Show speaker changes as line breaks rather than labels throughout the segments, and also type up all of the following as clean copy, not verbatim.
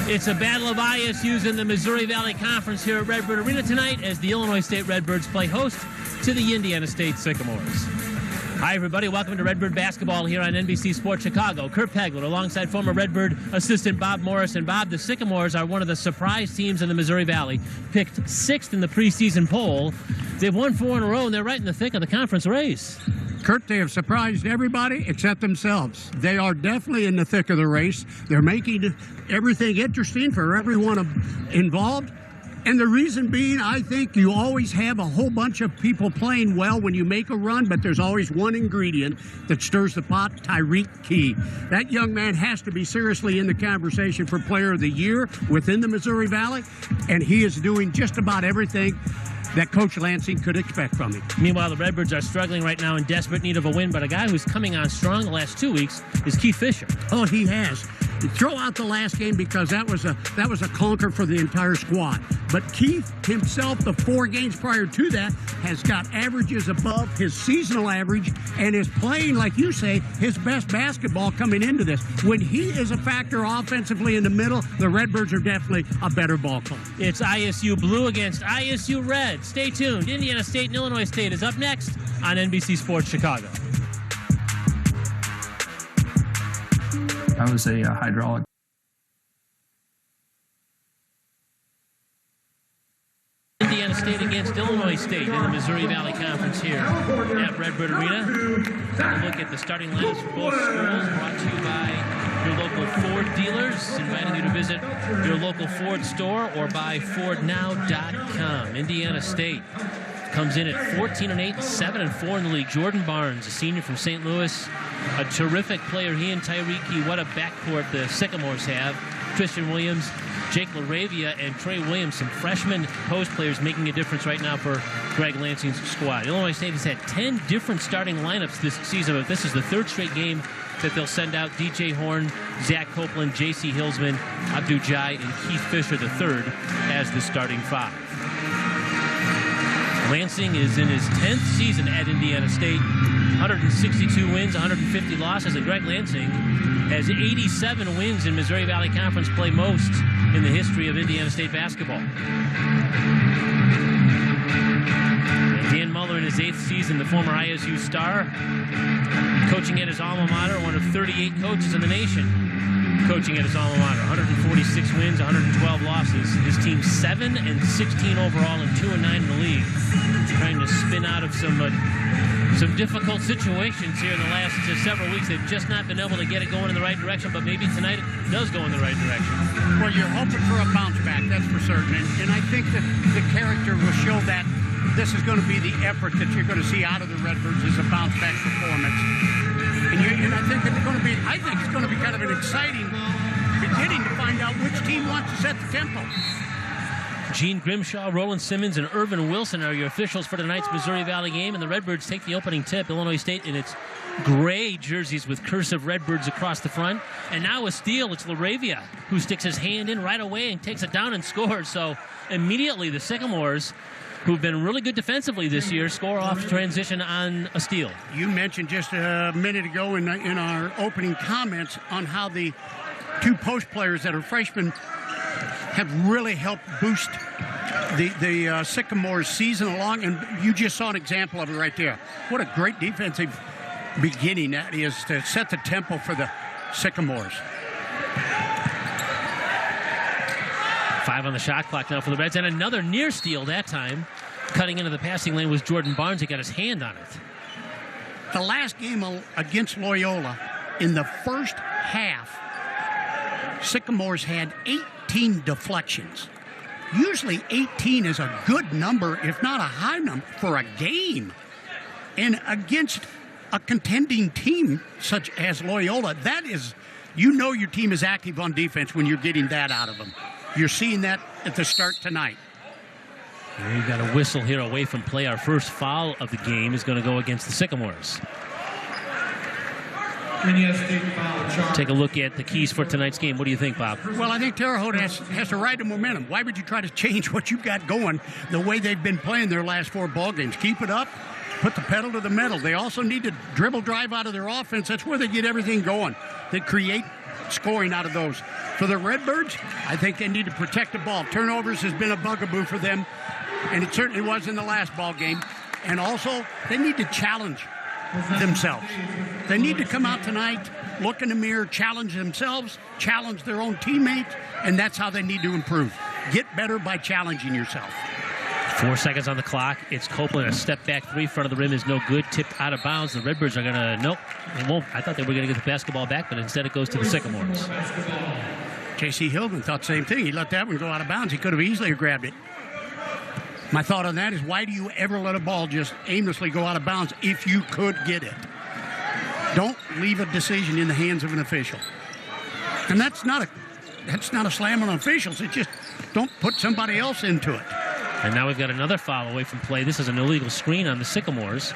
It's a battle of ISUs in the Missouri Valley Conference here at Redbird Arena tonight as the Illinois State Redbirds play host to the Indiana State Sycamores. Hi, everybody. Welcome to Redbird Basketball here on NBC Sports Chicago. Kurt Pegler alongside former Redbird assistant Bob Morris. And Bob, the Sycamores are one of the surprise teams in the Missouri Valley. Picked 6th in the preseason poll. They've won 4 in a row, and they're right in the thick of the conference race.
Kurt, they have surprised everybody except themselves. They are definitely in the thick of the race. They're making everything interesting for everyone involved. And the reason being, I think you always have a whole bunch of people playing well when you make a run, but there's always one ingredient that stirs the pot, Tyreek Key. That young man has to be seriously in the conversation for Player of the Year within the Missouri Valley, and he is doing just about everything that Coach Lansing could expect from him.
Meanwhile, the Redbirds are struggling right now in desperate need of a win, but a guy who's coming on strong the last 2 weeks is Keith Fisher.
Oh, he has. Throw out the last game because that was a conquer for the entire squad. But Keith himself, the 4 games prior to that, has got averages above his seasonal average and is playing, like you say, his best basketball coming into this. When he is a factor offensively in the middle, the Redbirds are definitely a better ball club.
It's ISU Blue against ISU Red. Stay tuned. Indiana State and Illinois State is up next on NBC Sports Chicago.
I was a hydraulic.
Indiana State against Illinois State in the Missouri Valley Conference here at Redbird Arena. Take a look at the starting lineups for both schools, brought to you by your local Ford dealers, inviting you to visit your local Ford store or buy FordNow.com. Indiana State comes in at 14-8, 7-4 in the league. Jordan Barnes, a senior from St. Louis, a terrific player. He and Tyreek Key, what a backcourt the Sycamores have. Christian Williams, Jake LaRavia, and Trey Williams, some freshman post players making a difference right now for Greg Lansing's squad. Illinois State has had 10 different starting lineups this season, but this is the 3rd straight game that they'll send out DJ Horn, Zach Copeland, Jaycee Hillsman, Abdou Jai, and Keith Fisher III as the starting 5. Lansing is in his 10th season at Indiana State, 162 wins, 150 losses, and Greg Lansing has 87 wins in Missouri Valley Conference play, most in the history of Indiana State basketball. And Dan Muller in his 8th season, the former ISU star, coaching at his alma mater, one of 38 coaches in the nation coaching at his alma mater. 146 wins, 112 losses. His team 7-16 overall and 2-9 in the league. Trying to spin out of some difficult situations here in the last several weeks. They've just not been able to get it going in the right direction, but maybe tonight it does go in the right direction.
Well, you're hoping for a bounce back, that's for certain. And I think that the character will show that this is going to be the effort that you're going to see out of the Redbirds is a bounce back performance. And I think it's going to be kind of an exciting beginning to find out which team wants to set the tempo.
Gene Grimshaw, Roland Simmons, and Irvin Wilson are your officials for tonight's Missouri Valley game, and the Redbirds take the opening tip. Illinois State in its gray jerseys with cursive Redbirds across the front. And now a steal. It's LaRavia who sticks his hand in right away and takes it down and scores. So immediately the Sycamores, who've been really good defensively this year, score off transition on a steal.
You mentioned just a minute ago in our opening comments on how the 2 post players that are freshmen have really helped boost the Sycamores season along, and you just saw an example of it right there. What a great defensive beginning that is to set the tempo for the Sycamores.
5 on the shot clock now for the Reds, and another near steal that time. Cutting into the passing lane was Jordan Barnes. He got his hand on it.
The last game against Loyola, in the first half, Sycamores had 18 deflections. Usually 18 is a good number, if not a high number, for a game. And against a contending team such as Loyola, that is, you know your team is active on defense when you're getting that out of them. You're seeing that at the start tonight.
We've got a whistle here away from play. Our first foul of the game is going to go against the Sycamores. Take a look at the keys for tonight's game. What do you think, Bob?
Well, I think Terre Haute has to ride the momentum. Why would you try to change what you've got going the way they've been playing their last 4 ball games? Keep it up. Put the pedal to the metal. They also need to dribble drive out of their offense. That's where they get everything going. They create scoring out of those. For the Redbirds, I think they need to protect the ball. Turnovers has been a bugaboo for them, and it certainly was in the last ball game. And also, they need to challenge themselves. They need to come out tonight, look in the mirror, challenge themselves, challenge their own teammates, and that's how they need to improve. Get better by challenging yourself.
4 seconds on the clock. It's Copeland. A step back three, front of the rim is no good. Tipped out of bounds. The Redbirds are going to, nope, it won't. I thought they were going to get the basketball back, but instead it goes to the Sycamores.
Jaycee Hillsman thought the same thing. He let that one go out of bounds. He could have easily grabbed it. My thought on that is, why do you ever let a ball just aimlessly go out of bounds if you could get it? Don't leave a decision in the hands of an official. And that's not a slam on officials. It's just, don't put somebody else into it.
And now we've got another foul away from play. This is an illegal screen on the Sycamores.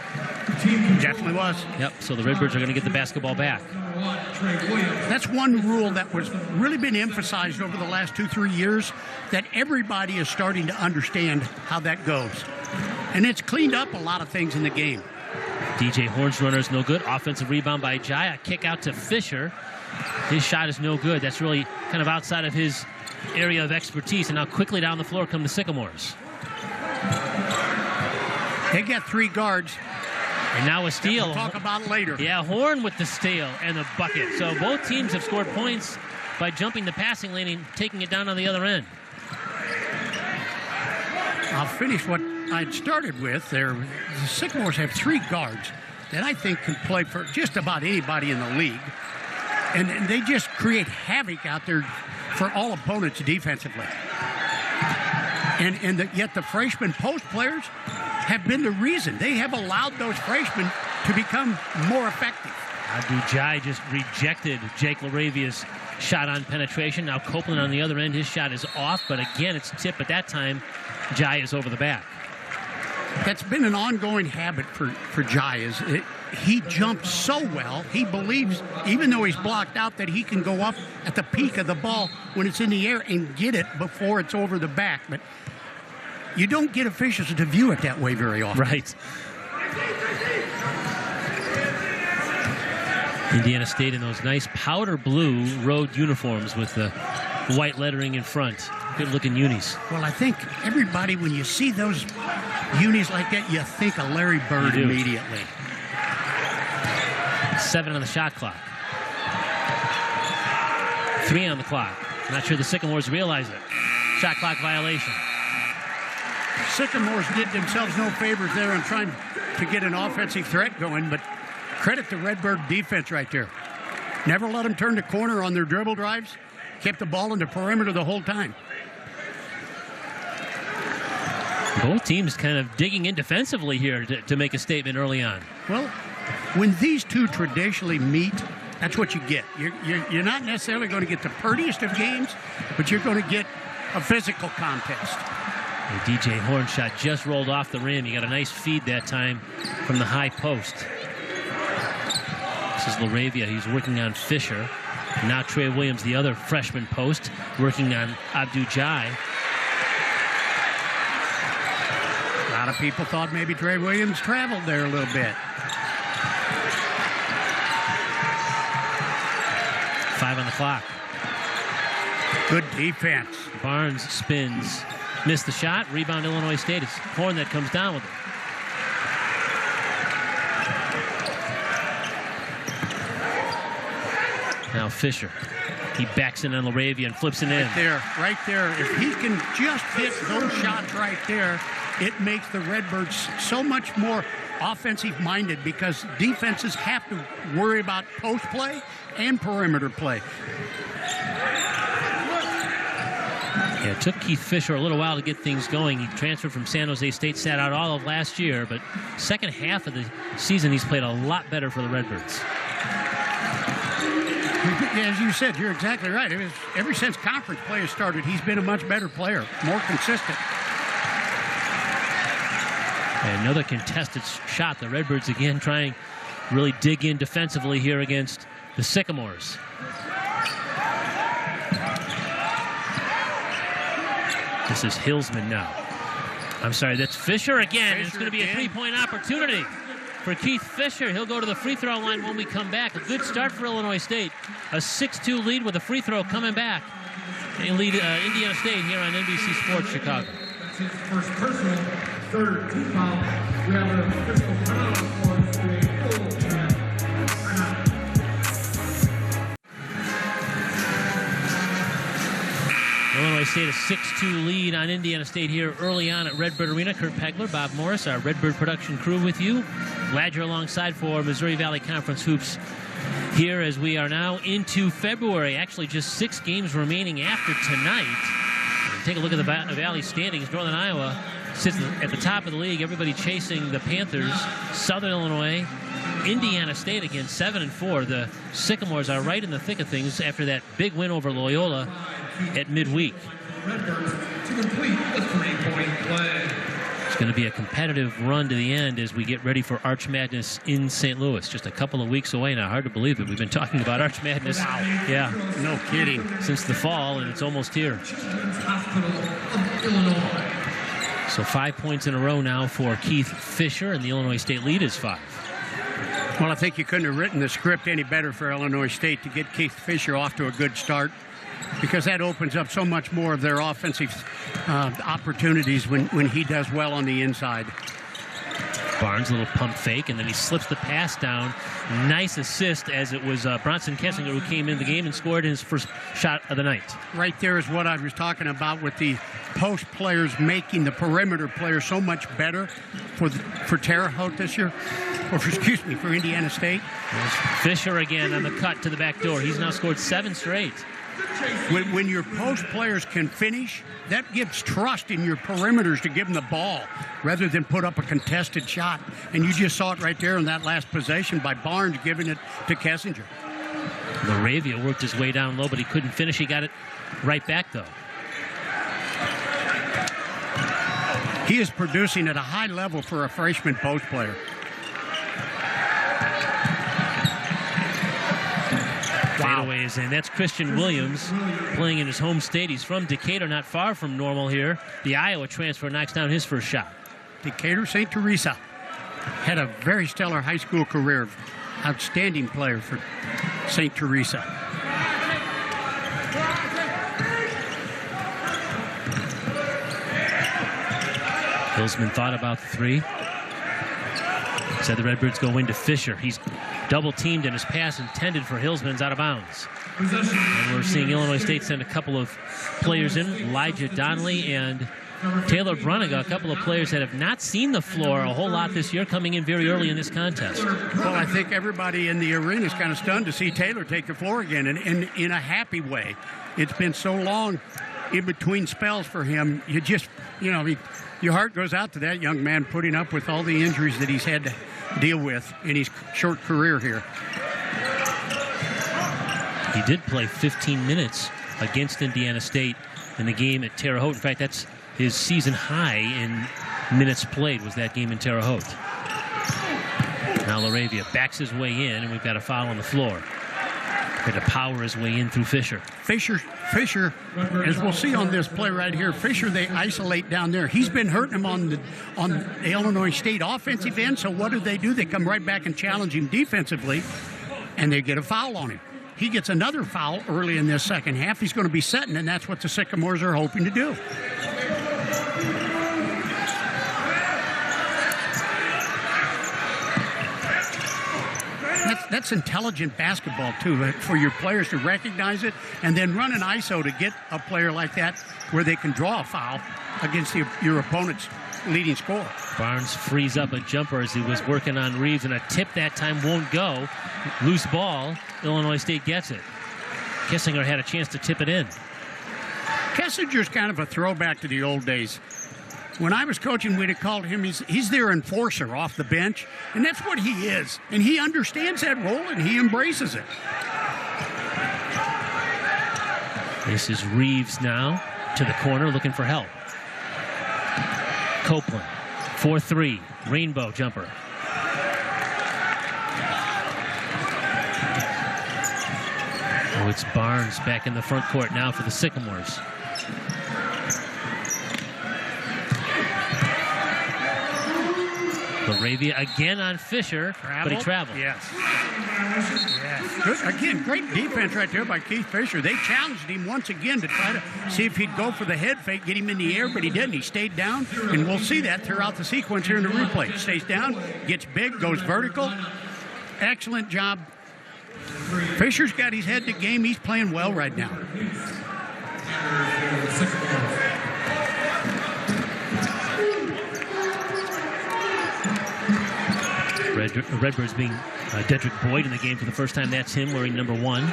Definitely was.
Yep, so the Redbirds are going to get the basketball back.
That's one rule that was really been emphasized over the last 2-3 years, that everybody is starting to understand how that goes. And it's cleaned up a lot of things in the game.
DJ Horn's runner is no good. Offensive rebound by Jai. A kick out to Fisher. His shot is no good. That's really kind of outside of his area of expertise. And now quickly down the floor come the Sycamores.
They got 3 guards.
And now a steal.
We'll talk about later.
Yeah, Horn with the steal and the bucket. So both teams have scored points by jumping the passing lane and taking it down on the other end.
I'll finish what I'd started with there. The Sycamores have 3 guards that I think can play for just about anybody in the league. And they just create havoc out there for all opponents defensively. Yet the freshman post players have been the reason. They have allowed those freshmen to become more effective.
Abdu-Jai just rejected Jake LaRavia's shot on penetration. Now Copeland on the other end, his shot is off, but again it's tipped, but that time Jai is over the back.
That's been an ongoing habit for Jai. He jumps so well. He believes, even though he's blocked out, that he can go up at the peak of the ball when it's in the air and get it before it's over the back. But you don't get officials to view it that way very often.
Right. Indiana State in those nice powder blue road uniforms with the white lettering in front. Good-looking unis.
Well, I think everybody, when you see those unis like that, you think of Larry Bird immediately.
7 on the shot clock. 3 on the clock. Not sure the Sycamores realize it. Shot clock violation.
Sycamores did themselves no favors there in trying to get an offensive threat going, but credit the Redbird defense right there. Never let them turn the corner on their dribble drives. Kept the ball in the perimeter the whole time.
Both teams kind of digging in defensively here to make a statement early on.
Well, when these two traditionally meet, that's what you get. You're not necessarily going to get the prettiest of games, but you're going to get a physical contest.
The DJ Horn shot just rolled off the rim. He got a nice feed that time from the high post. This is LaRavia. He's working on Fisher. Now Trey Williams, the other freshman post, working on Abdu-Jai.
A lot of people thought maybe Trey Williams traveled there a little bit.
5 on the clock.
Good defense.
Barnes spins. Missed the shot. Rebound Illinois State. It's Horn that comes down with it. Now Fisher. He backs in on LaRavia and flips it in.
Right there. If he can just hit those shots right there, it makes the Redbirds so much more offensive-minded because defenses have to worry about post play and perimeter play.
Yeah, it took Keith Fisher a little while to get things going. He transferred from San Jose State, sat out all of last year, but second half of the season, he's played a lot better for the Redbirds.
As you said, you're exactly right. Ever since conference play has started, he's been a much better player, more consistent.
And another contested shot. The Redbirds again trying to really dig in defensively here against the Sycamores. This is Hillsman now. I'm sorry, that's Fisher again. It's going to be a three-point opportunity. for Keith Fisher. He'll go to the free throw line when we come back. A good start for Illinois State. A 6-2 lead with a free throw coming back. They lead Indiana State here on NBC Sports Chicago.
That's his first personal, third team foul. We have a physical foul on the
Illinois State a 6-2 lead on Indiana State here early on at Redbird Arena. Kurt Pegler, Bob Morris, our Redbird production crew with you. Glad you're alongside for Missouri Valley Conference Hoops here as we are now into February. Actually, just 6 games remaining after tonight. Take a look at the Valley standings. Northern Iowa sits at the top of the league. Everybody chasing the Panthers. Southern Illinois, Indiana State again, 7-4. The Sycamores are right in the thick of things after that big win over Loyola at midweek. It's going to be a competitive run to the end as we get ready for Arch Madness in St. Louis. Just a couple of weeks away now. Hard to believe it. We've been talking about Arch Madness.
Wow.
Yeah.
No kidding.
Since the fall, and it's almost here. So 5 points in a row now for Keith Fisher, and the Illinois State lead is 5.
Well, I think you couldn't have written the script any better for Illinois State to get Keith Fisher off to a good start, because that opens up so much more of their offensive opportunities when he does well on the inside.
Barnes, a little pump fake, and then he slips the pass down. Nice assist, as it was Bronson Kessinger who came in the game and scored his first shot of the night.
Right there is what I was talking about with the post players making the perimeter players so much better for Terre Haute this year, or for Indiana State.
There's Fisher again on the cut to the back door. He's now scored 7 straight.
When your post players can finish, that gives trust in your perimeters to give them the ball rather than put up a contested shot. And you just saw it right there in that last possession by Barnes giving it to Kessinger.
Laravia worked his way down low, but he couldn't finish. He got it right back, though.
He is producing at a high level for a freshman post player.
Fadeaways, and that's Christian Williams playing in his home state. He's from Decatur, not far from Normal here. The Iowa transfer knocks down his first shot.
Decatur St. Teresa had a very stellar high school career. Outstanding player for St. Teresa.
Hillsman thought about the 3. Said the Redbirds go into Fisher. He's double teamed, and his pass intended for Hillsman's out of bounds. And we're seeing Illinois State send a couple of players in, Elijah Donnelly and Taylor Bruniga, a couple of players that have not seen the floor a whole lot this year, coming in very early in this contest.
Well, I think everybody in the arena is kind of stunned to see Taylor take the floor again, and in a happy way. It's been so long in between spells for him. You just, your heart goes out to that young man putting up with all the injuries that he's had to deal with in his short career here.
He did play 15 minutes against Indiana State in the game at Terre Haute. In fact, that's his season high in minutes played, was that game in Terre Haute. Now Laravia backs his way in, and we've got a foul on the floor. Had to power his way in through Fisher.
Fisher, as we'll see on this play right here, Fisher, they isolate down there. He's been hurting him on the Illinois State offensive end, so what do? They come right back and challenge him defensively, and they get a foul on him. He gets another foul early in this second half. He's going to be setting, and that's what the Sycamores are hoping to do. That's intelligent basketball, too, for your players to recognize it and then run an ISO to get a player like that where they can draw a foul against your opponent's leading scorer.
Barnes frees up a jumper as he was working on Reeves, and a tip that time won't go. Loose ball. Illinois State gets it. Kessinger had a chance to tip it in.
Kessinger's kind of a throwback to the old days. When I was coaching, we'd have called him, he's their enforcer off the bench, and that's what he is. And he understands that role, and he embraces it.
This is Reeves now to the corner looking for help. Copeland, 4-3, rainbow jumper. Oh, it's Barnes back in the front court now for the Sycamores. Laravia again on Fisher, but he traveled.
Yes. Good. Again, great defense right there by Keith Fisher. They challenged him once again to try to see if he'd go for the head fake, get him in the air, but he didn't. He stayed down, and we'll see that throughout the sequence here in the replay. Stays down, gets big, goes vertical. Excellent job. Fisher's got his head in the game. He's playing well right now.
Redbird's being Dedrick Boyd in the game for the first time. That's him wearing number 1.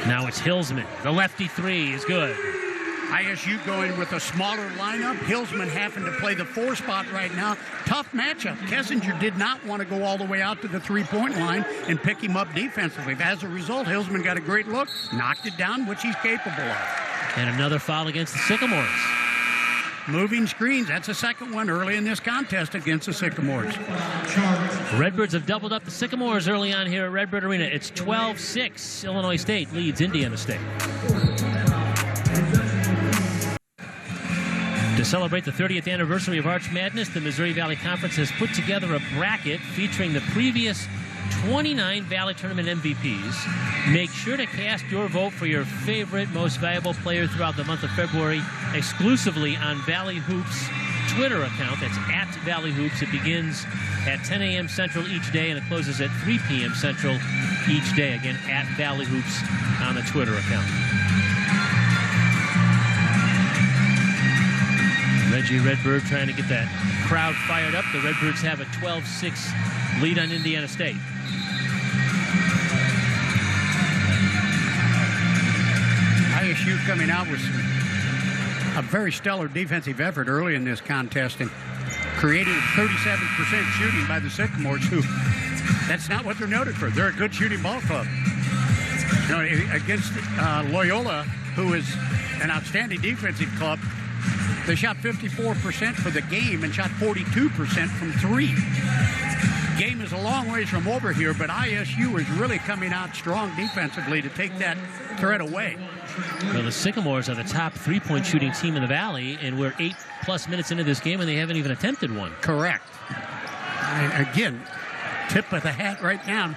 Now it's Hillsman. The lefty 3 is good.
ISU going with a smaller lineup. Hillsman having to play the 4 spot right now. Tough matchup. Kessinger did not want to go all the way out to the 3-point line and pick him up defensively. As a result, Hillsman got a great look, knocked it down, which he's capable of.
And another foul against the Sycamores.
Moving screens. That's the second one early in this contest against the Sycamores.
Redbirds have doubled up the Sycamores early on here at Redbird Arena. It's 12-6. Illinois State leads Indiana State. To celebrate the 30th anniversary of Arch Madness, the Missouri Valley Conference has put together a bracket featuring the previous 29 Valley Tournament MVPs. Make sure to cast your vote for your favorite, most valuable player throughout the month of February exclusively on Valley Hoops Twitter account. That's at Valley Hoops. It begins at 10 a.m. Central each day, and it closes at 3 p.m. Central each day. Again, at Valley Hoops on the Twitter account. Reggie Redbird trying to get that crowd fired up. The Redbirds have a 12-6 lead on Indiana State.
ISU coming out with a very stellar defensive effort early in this contest and creating 37% shooting by the Sycamores, who that's not what they're noted for. They're a good shooting ball club. You know, against Loyola, who is an outstanding defensive club, they shot 54% for the game and shot 42% from 3. Game is a long ways from over here, but ISU is really coming out strong defensively to take that threat away.
Well, the Sycamores are the top 3-point shooting team in the Valley, and we're 8+ minutes into this game, and they haven't even attempted one.
Correct. Again, tip of the hat right now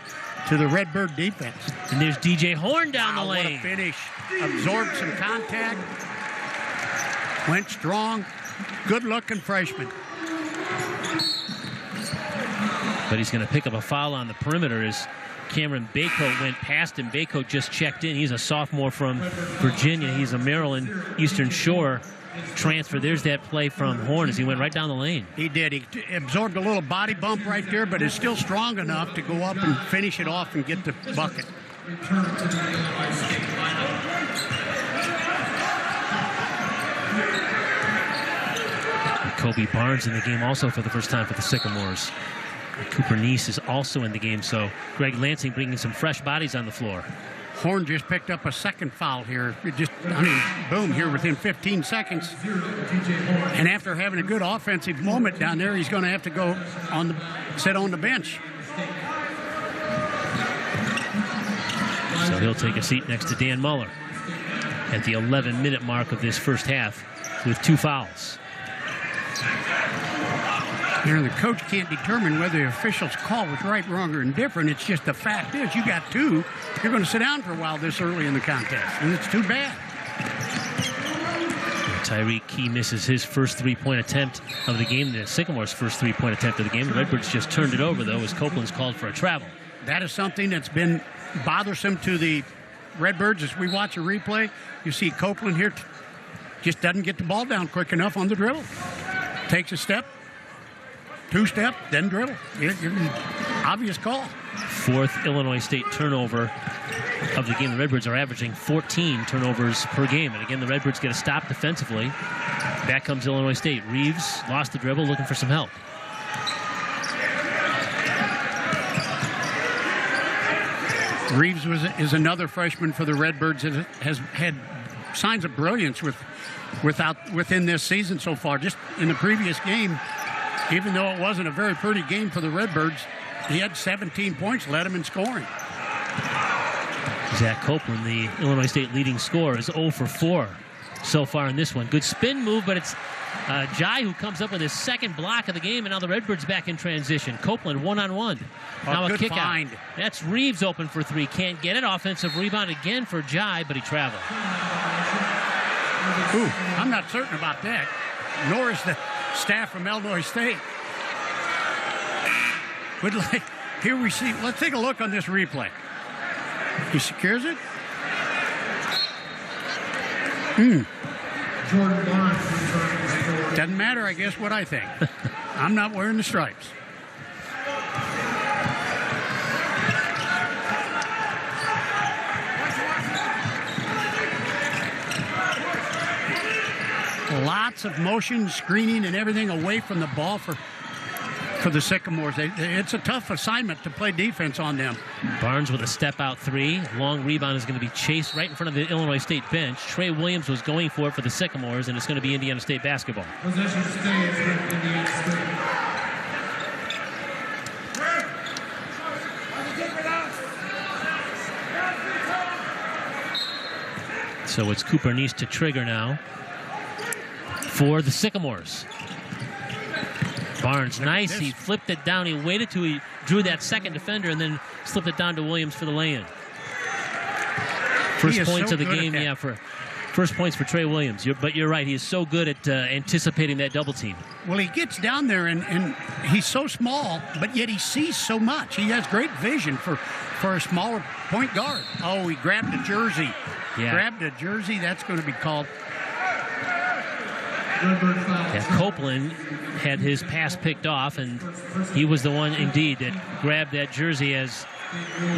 to the Redbird defense.
And there's DJ Horn down the lane.
What a finish. Absorbed some contact. Went strong. Good-looking freshman.
But he's going to pick up a foul on the perimeter as Cameron Baycoat went past him. Baycoat just checked in. He's a sophomore from Virginia. He's a Maryland Eastern Shore transfer. There's that play from Horn as he went right down the lane.
He did. He absorbed a little body bump right there, but is still strong enough to go up and finish it off and get the bucket.
Kobe Barnes in the game also for the first time for the Sycamores. Cooper Neese is also in the game, so Greg Lansing bringing some fresh bodies on the floor.
Horn just picked up a second foul here. Boom, here within 15 seconds. And after having a good offensive moment down there, he's going to have to go sit on the bench.
So he'll take a seat next to Dan Muller at the 11-minute mark of this first half with 2 fouls.
You know, the coach can't determine whether the official's call was right, wrong, or indifferent. It's just the fact is you got 2. You're going to sit down for a while this early in the contest, and it's too bad.
Tyreek Key misses his first 3-point attempt of the game. The Sycamore's first 3-point attempt of the game. The Redbirds just turned it over, though, as Copeland's called for a travel.
That is something that's been bothersome to the Redbirds. As we watch a replay, you see Copeland here just doesn't get the ball down quick enough on the dribble. Takes a step, 2-step, then dribble. Obvious call. 4th
Illinois State turnover of the game. The Redbirds are averaging 14 turnovers per game. And again, the Redbirds get a stop defensively. Back comes Illinois State. Reeves lost the dribble, looking for some help.
Reeves is another freshman for the Redbirds that has had signs of brilliance within this season so far. Just in the previous game, even though it wasn't a very pretty game for the Redbirds, he had 17 points, led him in scoring.
Zach Copeland, the Illinois State leading scorer, is 0 for 4 so far in this one. Good spin move, but it's Jai, who comes up with his second block of the game, and now the Redbirds back in transition. Copeland one-on-one. Now a kick out. That's Reeves open for three. Can't get it. Offensive rebound again for Jai, but he traveled.
Ooh, I'm not certain about that. Nor is the staff from Illinois State. But like, here we see, let's take a look on this replay. He secures it.
Jordan Barnes.
Doesn't matter, I guess, what I think. I'm not wearing the stripes. Lots of motion, screening, and everything away from the ball for the Sycamores. It's a tough assignment to play defense on them.
Barnes with a step-out three. Long rebound is going to be chased right in front of the Illinois State bench. Trey Williams was going for it for the Sycamores, and it's going to be Indiana State basketball.
Possession stays with Indiana State.
So it's Cooper Neese to trigger now for the Sycamores. Barnes, nice. He flipped it down. He waited till he drew that second defender and then slipped it down to Williams for the lay-in. First points of the game, yeah, for first points for Trey Williams. But you're right, he is so good at anticipating that double team.
Well, he gets down there and he's so small, but yet he sees so much. He has great vision for a smaller point guard. Oh, he grabbed a jersey.
Yeah.
Grabbed a jersey. That's going to be called.
Yeah, Copeland had his pass picked off, and he was the one, indeed, that grabbed that jersey as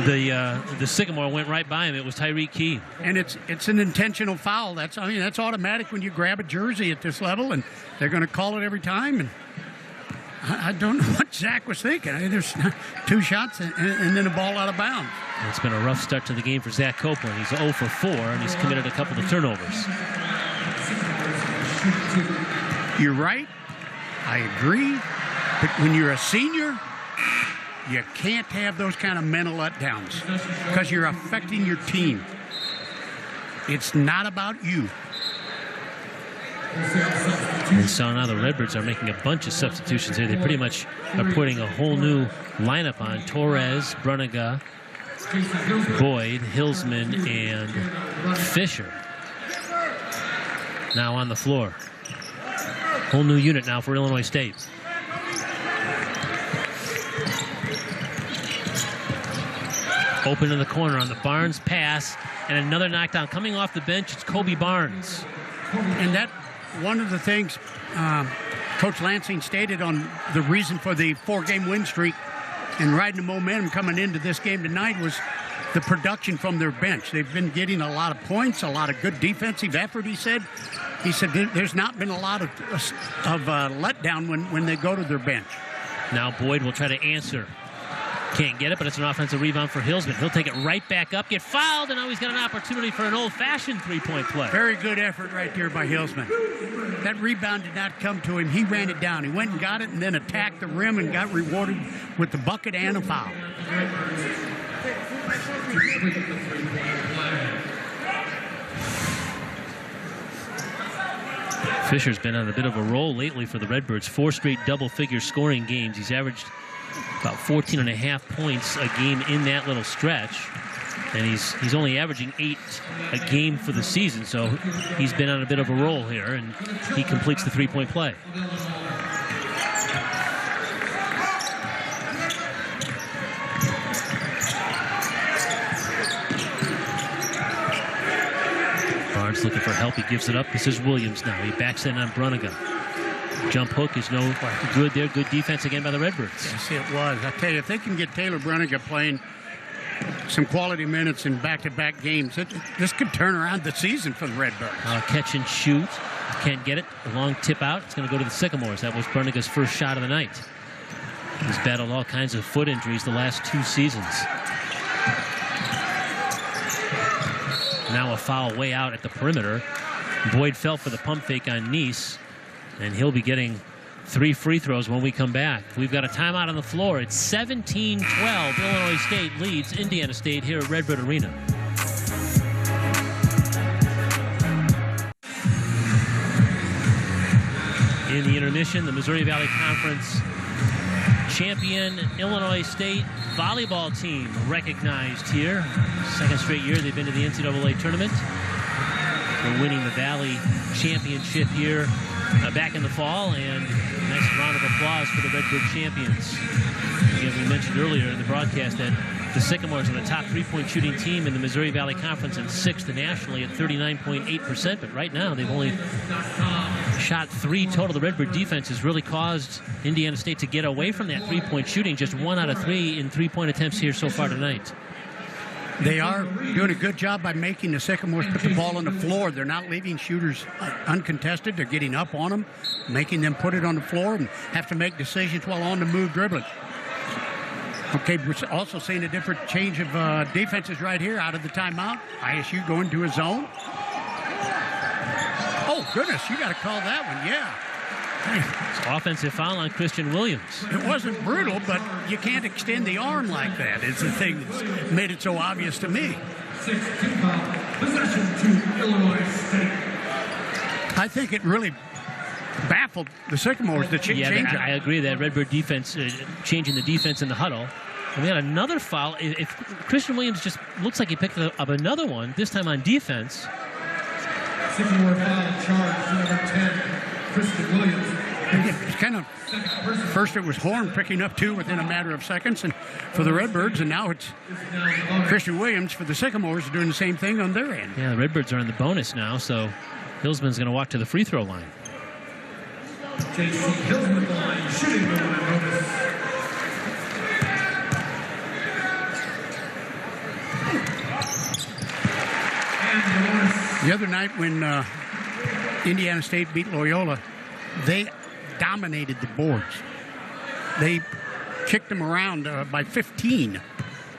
the Sycamore went right by him. It was Tyreek Key.
And it's an intentional foul. That's automatic when you grab a jersey at this level, and they're going to call it every time. And I don't know what Zach was thinking. I mean, there's two shots and then a ball out of bounds.
It's been a rough start to the game for Zach Copeland. He's 0 for 4, and he's committed a couple of turnovers.
You're right. I agree. But when you're a senior, you can't have those kind of mental letdowns because you're affecting your team. It's not about you.
And so now the Redbirds are making a bunch of substitutions here. They pretty much are putting a whole new lineup on. Torres, Bruniga, Boyd, Hillsman, and Fisher now on the floor. Whole new unit now for Illinois State. Open in the corner on the Barnes pass, and another knockdown coming off the bench. It's Kobe Barnes.
And that one of the things Coach Lansing stated on the reason for the 4-game win streak and riding the momentum coming into this game tonight was the production from their bench. They've been getting a lot of points, a lot of good defensive effort, he said. He said there's not been a lot of letdown when they go to their bench.
Now Boyd will try to answer. Can't get it, but it's an offensive rebound for Hillsman. He'll take it right back up, get fouled, and now he's got an opportunity for an old-fashioned three-point play.
Very good effort right there by Hillsman. That rebound did not come to him. He ran it down. He went and got it and then attacked the rim and got rewarded with the bucket and a foul.
Fisher's been on a bit of a roll lately for the Redbirds. 4 straight double-figure scoring games. He's averaged about 14.5 points a game in that little stretch. And he's only averaging 8 a game for the season, so he's been on a bit of a roll here, and he completes the three-point play. Barnes looking for help. He gives it up. This is Williams now. He backs in on Bruniga. Jump hook is no good there. Good defense again by the Redbirds.
Yes, it was. I tell you, if they can get Taylor Bruniga playing some quality minutes in back-to-back games, this could turn around the season for the Redbirds.
Catch and shoot. Can't get it. A long tip out. It's going to go to the Sycamores. That was Bruniga's first shot of the night. He's battled all kinds of foot injuries the last 2 seasons. Now a foul way out at the perimeter. Boyd fell for the pump fake on Neese, and he'll be getting 3 free throws when we come back. We've got a timeout on the floor. It's 17-12. Illinois State leads Indiana State here at Redbird Arena. in the intermission. The Missouri Valley Conference champion Illinois State volleyball team recognized here. Second straight year they've been to the NCAA tournament. They're winning the Valley Championship here back in the fall, and a nice round of applause for the Redbird champions. Again, we mentioned earlier in the broadcast that the Sycamores are the top three-point shooting team in the Missouri Valley Conference and sixth nationally at 39.8%, but right now they've only shot 3 total. The Redbird defense has really caused Indiana State to get away from that three-point shooting, just 1 out of 3 in three-point attempts here so far tonight.
They are doing a good job by making the Sycamores put the ball on the floor. They're not leaving shooters uncontested. They're getting up on them, making them put it on the floor and have to make decisions while on the move dribbling. Okay, we're also seeing a different change of defenses right here out of the timeout. ISU going to a zone. Oh, goodness, you got to call that one, yeah.
It's offensive foul on Christian Williams.
It wasn't brutal, but you can't extend the arm like that. It's the thing that's made it so obvious to me.
6-2 foul. Possession to Illinois State.
I think it really baffled the Sycamores that change it.
I agree that Redbird defense, changing the defense in the huddle. And we had another foul. If Christian Williams just looks like he picked up another one, this time on defense.
Sycamore foul charge to number 10, Christian Williams.
It's kind of, first it was Horn picking up 2 within a matter of seconds and for the Redbirds, and now it's Christian Williams for the Sycamores doing the same thing on their end.
Yeah, the Redbirds are in the bonus now, so Hillsman's going to walk to the free throw line.
Jaycee Hillsman at the line, shooting the line bonus.
The other night when Indiana State beat Loyola, they dominated the boards. They kicked them around by 15.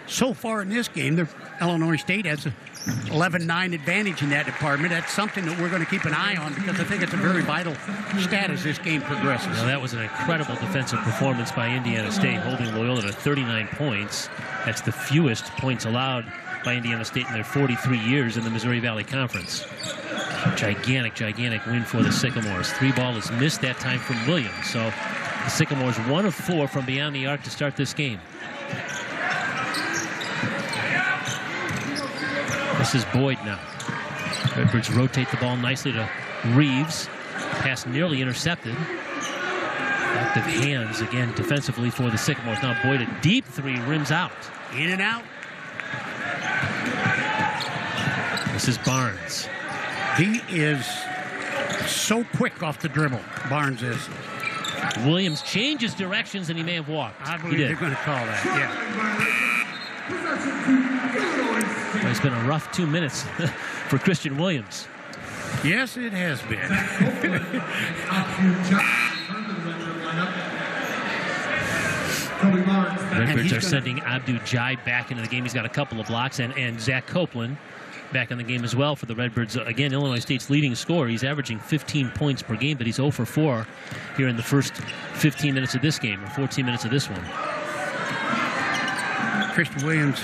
So far in this game, Illinois State has an 11-9 advantage in that department. That's something that we're going to keep an eye on because I think it's a very vital stat as this game progresses.
Now, that was an incredible defensive performance by Indiana State, holding Loyola to 39 points. That's the fewest points allowed by Indiana State in their 43 years in the Missouri Valley Conference. Gigantic win for the Sycamores. 3 ball is missed that time from Williams. So the Sycamores 1 of 4 from beyond the arc to start this game. This is Boyd now. Redbirds rotate the ball nicely to Reeves. Pass nearly intercepted. Active hands again defensively for the Sycamores. Now Boyd a deep 3, rims out.
In and out.
This is Barnes.
He is so quick off the dribble, Barnes is.
Williams changes directions and he may have walked.
I believe they're going to call that, yeah.
Well, it's been a rough 2 minutes for Christian Williams.
Yes, it has been.
Redbirds are sending Abdu Jai back into the game. He's got a couple of blocks, and Zach Copeland back in the game as well for the Redbirds. Again, Illinois State's leading scorer. He's averaging 15 points per game, but he's 0 for 4 here in the first 15 minutes of this game, or 14 minutes of this one.
Christian Williams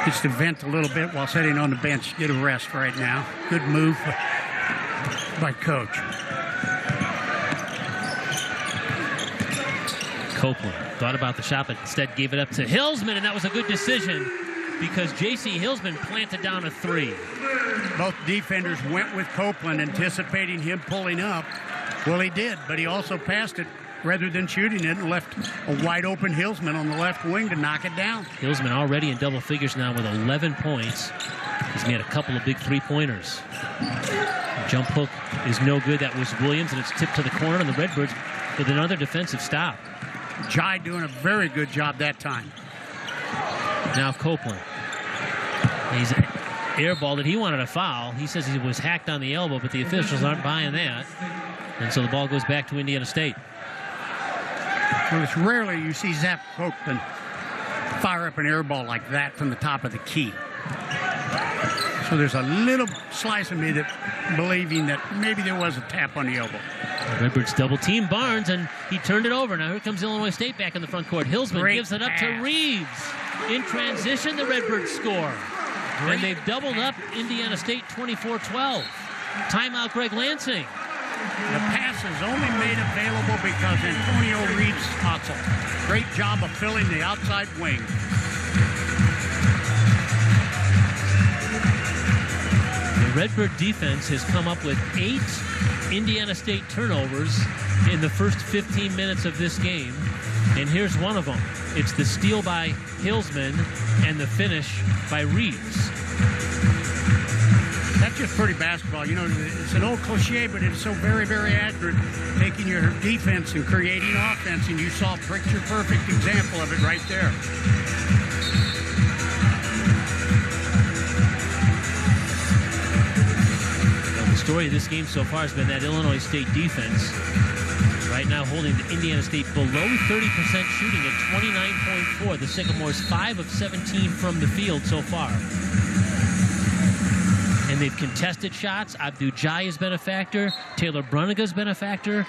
gets to vent a little bit while sitting on the bench. Get a rest right now. Good move by Coach.
Copeland thought about the shot, but instead gave it up to Hillsman, and that was a good decision because Jaycee Hillsman planted down a 3.
Both defenders went with Copeland, anticipating him pulling up. Well, he did, but he also passed it rather than shooting it and left a wide-open Hillsman on the left wing to knock it down.
Hillsman already in double figures now with 11 points. He's made a couple of big 3-pointers. Jump hook is no good. That was Williams, and it's tipped to the corner, and the Redbirds with another defensive stop.
Jai doing a very good job that time.
Now Copeland. He's airballed it. He wanted a foul. He says he was hacked on the elbow, but the officials aren't buying that. And so the ball goes back to Indiana State.
Well, it's rarely you see Zach Copeland fire up an air ball like that from the top of the key. So there's a little slice of me that believing that maybe there was a tap on the elbow.
The Redbirds double team Barnes, and he turned it over. Now here comes Illinois State back in the front court. Hillsman gives it up to Reeves. In transition, the Redbirds score. And they've doubled up Indiana State 24-12. Timeout, Greg Lansing.
The pass is only made available because Antonio Reed's hustle. Great job of filling the outside wing.
The Redbird defense has come up with 8 Indiana State turnovers in the first 15 minutes of this game. And here's one of them. It's the steal by Hillsman and the finish by Reeves.
That's just pretty basketball. You know, it's an old cliche, but it's so very, very accurate. Taking your defense and creating offense, and you saw a picture-perfect example of it right there.
Well, the story of this game so far has been that Illinois State defense right now holding the Indiana State below 30% shooting at 29.4. The Sycamores 5 of 17 from the field so far. And they've contested shots. Abdu Jai has been a factor. Taylor Bruniga's been a factor.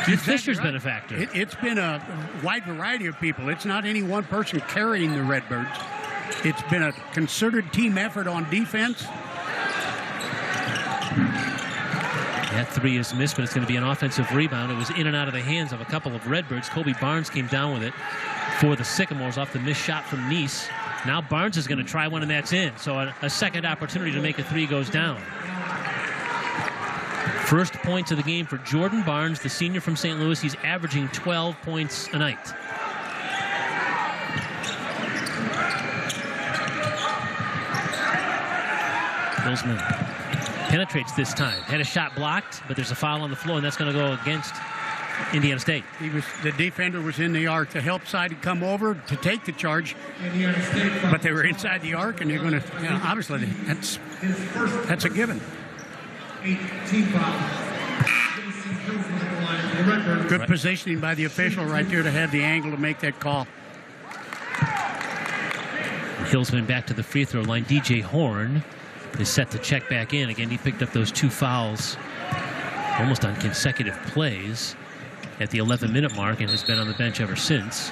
Keith Fisher's been a factor.
It's been a wide variety of people. It's not any one person carrying the Redbirds. It's been a concerted team effort on defense.
That three is missed, but it's going to be an offensive rebound. It was in and out of the hands of a couple of Redbirds. Kobe Barnes came down with it for the Sycamores off the missed shot from Nice. Now Barnes is going to try one, and that's in. So a second opportunity to make a three goes down. First points of the game for Jordan Barnes, the senior from St. Louis. He's averaging 12 points a night. Hillsman penetrates this time. Had a shot blocked, but there's a foul on the floor, and that's going to go against Indiana State.
The defender was in the arc. The help side had come over to take the charge, but they were inside the arc, and you're going to, you know, obviously, that's a given. Good positioning by the official right there to have the angle to make that call.
Hillsman back to the free throw line. DJ Horn is set to check back in. Again, he picked up those 2 fouls almost on consecutive plays at the 11-minute mark and has been on the bench ever since.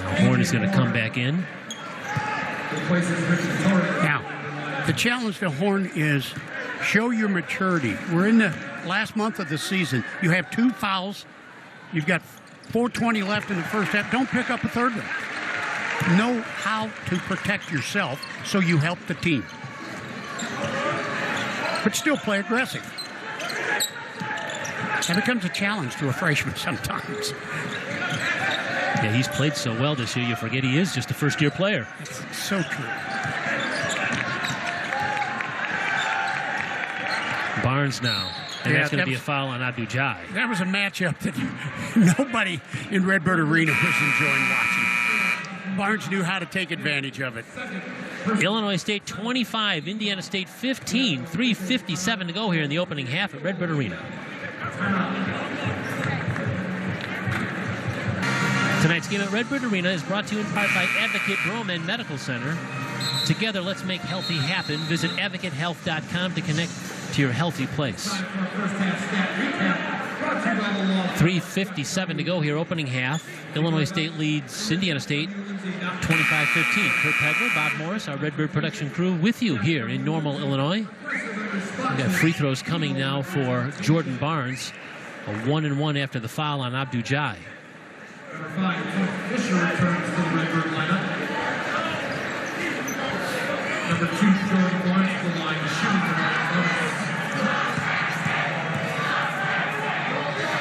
Now Horn is going to come back in.
Now, the challenge to Horn is show your maturity. We're in the last month of the season. You have 2 fouls. You've got 4:20 left in the first half. Don't pick up a third one. Know how to protect yourself so you help the team. But still play aggressive. That becomes a challenge to a freshman sometimes.
Yeah, he's played so well this year, you forget he is just a first-year player.
That's so true.
Barnes now. And that's going to be a foul on Abdu Jai.
That was a matchup that nobody in Redbird Arena was enjoying watching. Barnes knew how to take advantage of it.
Illinois State 25, Indiana State 15, 3:57 to go here in the opening half at Redbird Arena. Tonight's game at Redbird Arena is brought to you in part by Advocate Broman Medical Center. Together, let's make healthy happen. Visit advocatehealth.com to connect to your healthy place. 3:57 to go here, opening half. Illinois State leads Indiana State 25-15. Kurt Pegler, Bob Morris, our Redbird production crew with you here in Normal, Illinois. We've got free throws coming now for Jordan Barnes. A 1-and-1 after the foul on Abdu Jai.
Number 5, Fisher returns to the Redbird lineup. Number 2, Jordan Barnes to the line, shooting the line.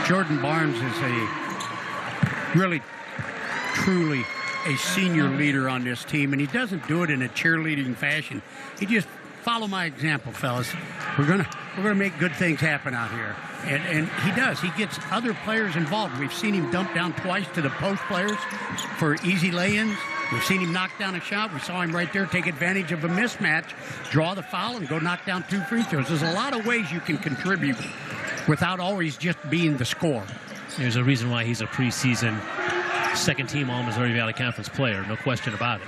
Jordan Barnes is a really, truly a senior leader on this team, and he doesn't do it in a cheerleading fashion. He just follow my example, fellas. We're gonna make good things happen out here, and he does. He gets other players involved. We've seen him dump down twice to the post players for easy lay-ins. We've seen him knock down a shot. We saw him right there take advantage of a mismatch, draw the foul, and go knock down 2 free throws. There's a lot of ways you can contribute without always just being the score.
There's a reason why he's a preseason second-team All-Missouri Valley Conference player, no question about it.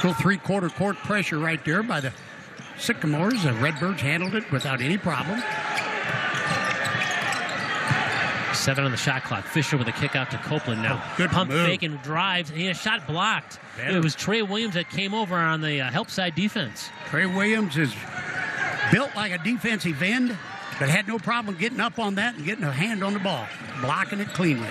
Little 3/4 court pressure right there by the Sycamores. The Redbirds handled it without any problem.
7 on the shot clock. Fisher with a kick out to Copeland now.
Good
pump
move.
fake and drives. He had a shot blocked.
Better.
It was Trey Williams that came over on the help side defense.
Trey Williams is built like a defensive end, but had no problem getting up on that and getting a hand on the ball, blocking it cleanly.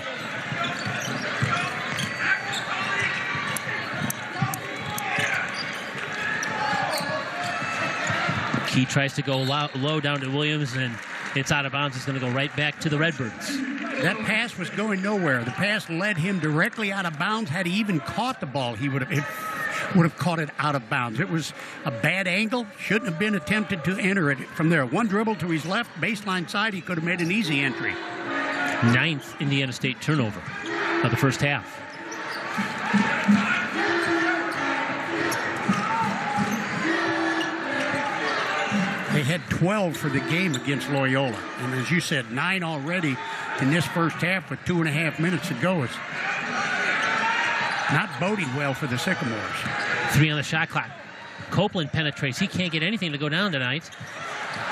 Key tries to go low down to Williams, and it's out of bounds. It's going to go right back to the Redbirds.
That pass was going nowhere. The pass led him directly out of bounds. Had he even caught the ball, he would have caught it out of bounds. It was a bad angle. Shouldn't have been attempted to enter it from there. One dribble to his left, baseline side, he could have made an easy entry.
9th Indiana State turnover of the first half.
They had 12 for the game against Loyola. And as you said, 9 already in this first half with 2.5 minutes to go. It's not boding well for the Sycamores.
3 on the shot clock. Copeland penetrates. He can't get anything to go down tonight.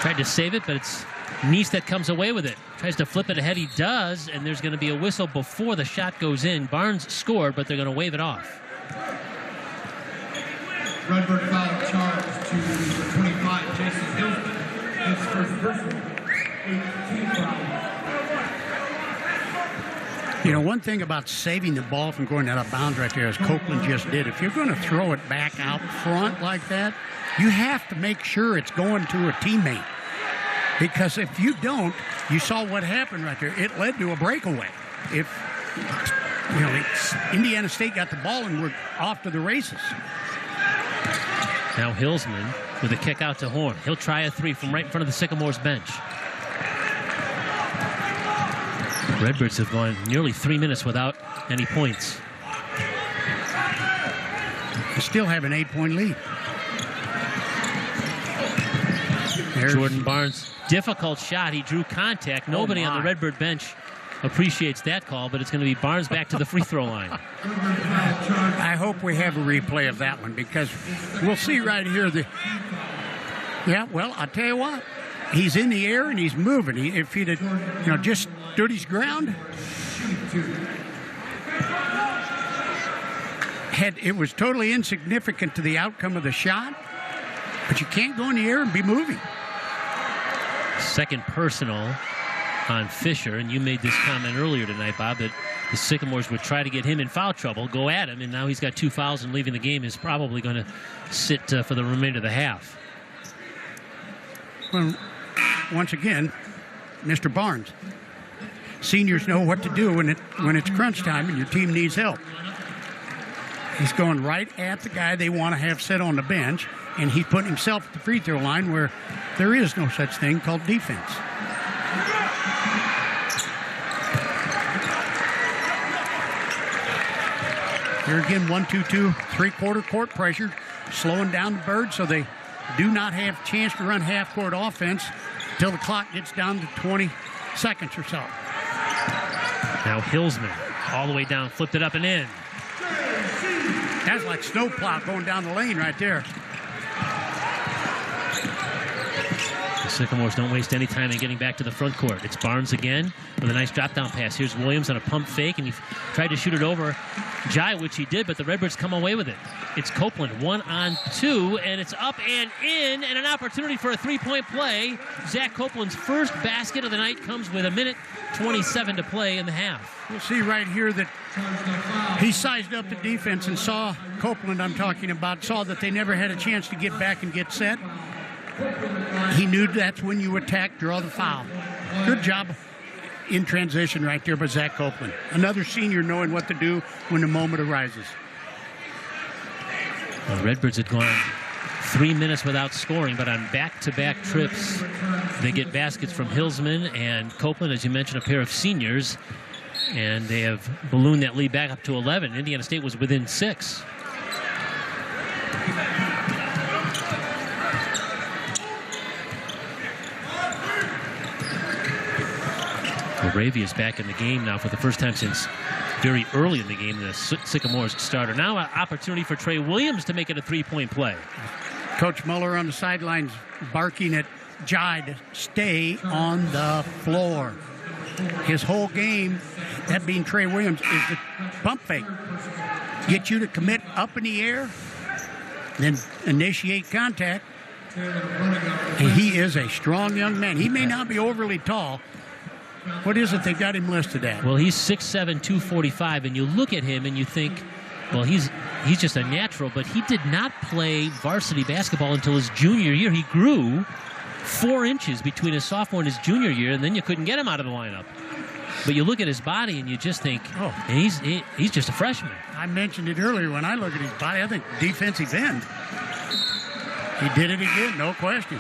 Tried to save it, but it's Neese that comes away with it. Tries to flip it ahead. He does, and there's going to be a whistle before the shot goes in. Barnes scored, but they're going to wave it off.
Redbird foul charge to number 25, Jaycee Hillsman. His first personal, 18 foul.
You know, one thing about saving the ball from going out of bounds right there, as Copeland just did, if you're going to throw it back out front like that, you have to make sure it's going to a teammate. Because if you don't, you saw what happened right there. It led to a breakaway. If, you know, Indiana State got the ball and we're off to the races.
Now Hillsman with a kick out to Horn. He'll try a 3 from right in front of the Sycamores bench. Redbirds have gone nearly 3 minutes without any points.
They still have an 8-point lead. There's
Jordan Barnes, difficult shot. He drew contact. Nobody on the Redbird bench appreciates that call, but it's going to be Barnes back to the free throw line.
I hope we have a replay of that one, because we'll see right here. Yeah, well, I'll tell you what. He's in the air and he's moving. If he'd have, just stood his ground, it was totally insignificant to the outcome of the shot. But you can't go in the air and be moving.
Second personal on Fisher, and you made this comment earlier tonight, Bob, that the Sycamores would try to get him in foul trouble, go at him, and now he's got 2 fouls and leaving the game is probably going to sit for the remainder of the half.
Well, once again, Mr. Barnes. Seniors know what to do when it's crunch time and your team needs help. He's going right at the guy they want to have sit on the bench, and he put himself at the free throw line where there is no such thing called defense. Here again, 1-2-2, 3-quarter court pressure, slowing down the Birds so they do not have a chance to run half-court offense until the clock gets down to 20 seconds or so.
Now Hillsman, all the way down, flipped it up and in.
That's like snowplow going down the lane right there.
The Sycamores don't waste any time in getting back to the front court. It's Barnes again with a nice drop-down pass. Here's Williams on a pump fake, and he tried to shoot it over Jai, which he did, but the Redbirds come away with it. It's Copeland, 1-on-2, and it's up and in, and an opportunity for a 3-point play. Zach Copeland's first basket of the night comes with 1:27 to play in the half.
We'll see right here that he sized up the defense and saw Copeland, I'm talking about, saw that they never had a chance to get back and get set. He knew that's when you attack, draw the foul. Good job in transition right there by Zach Copeland. Another senior knowing what to do when the moment arises.
The Redbirds had gone 3 minutes without scoring, but on back-to-back trips, they get baskets from Hillsman and Copeland, as you mentioned, a pair of seniors, and they have ballooned that lead back up to 11. Indiana State was within 6. Moravia's back in the game now for the first time since very early in the game, the Sycamores starter. Now an opportunity for Trey Williams to make it a 3-point play.
Coach Muller on the sidelines barking at Jai to stay on the floor. His whole game, that being Trey Williams, is the pump fake. Get you to commit up in the air, then initiate contact, And he is a strong young man. He may not be overly tall. What is it they got him listed at?
Well, he's 6'7", 245, and you look at him and you think, well, he's just a natural, but he did not play varsity basketball until his junior year. He grew 4 inches between his sophomore and his junior year, and then you couldn't get him out of the lineup. But you look at his body and you just think, oh, he's just a freshman.
I mentioned it earlier. When I look at his body, I think defensive end. He did it again, no question.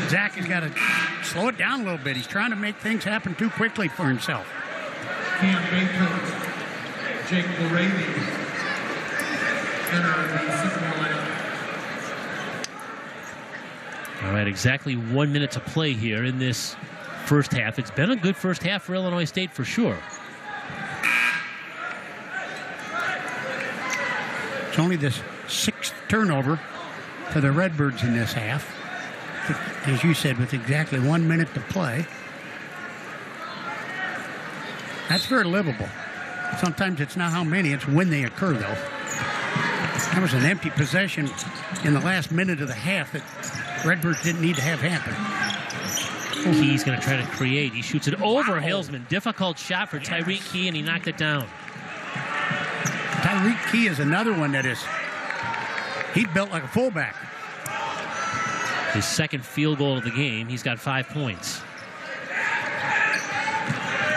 Zach has got to slow it down a little bit. He's trying to make things happen too quickly for himself.
Camp main coach, Jake Lorraine, center of the Sycamore lineup.
All right, exactly 1 minute to play here in this first half. It's been a good first half for Illinois State for sure.
It's only this 6th turnover for the Redbirds in this half. As you said, with exactly 1 minute to play. That's very livable. Sometimes it's not how many, it's when they occur, though. That was an empty possession in the last minute of the half that Redbirds didn't need to have happen.
Key's going to try to create. He shoots it over Hillsman. Difficult shot for Tyreek Key, and he knocked it down.
Tyreek Key is another one that is, he built like a fullback.
His second field goal of the game. He's got 5 points.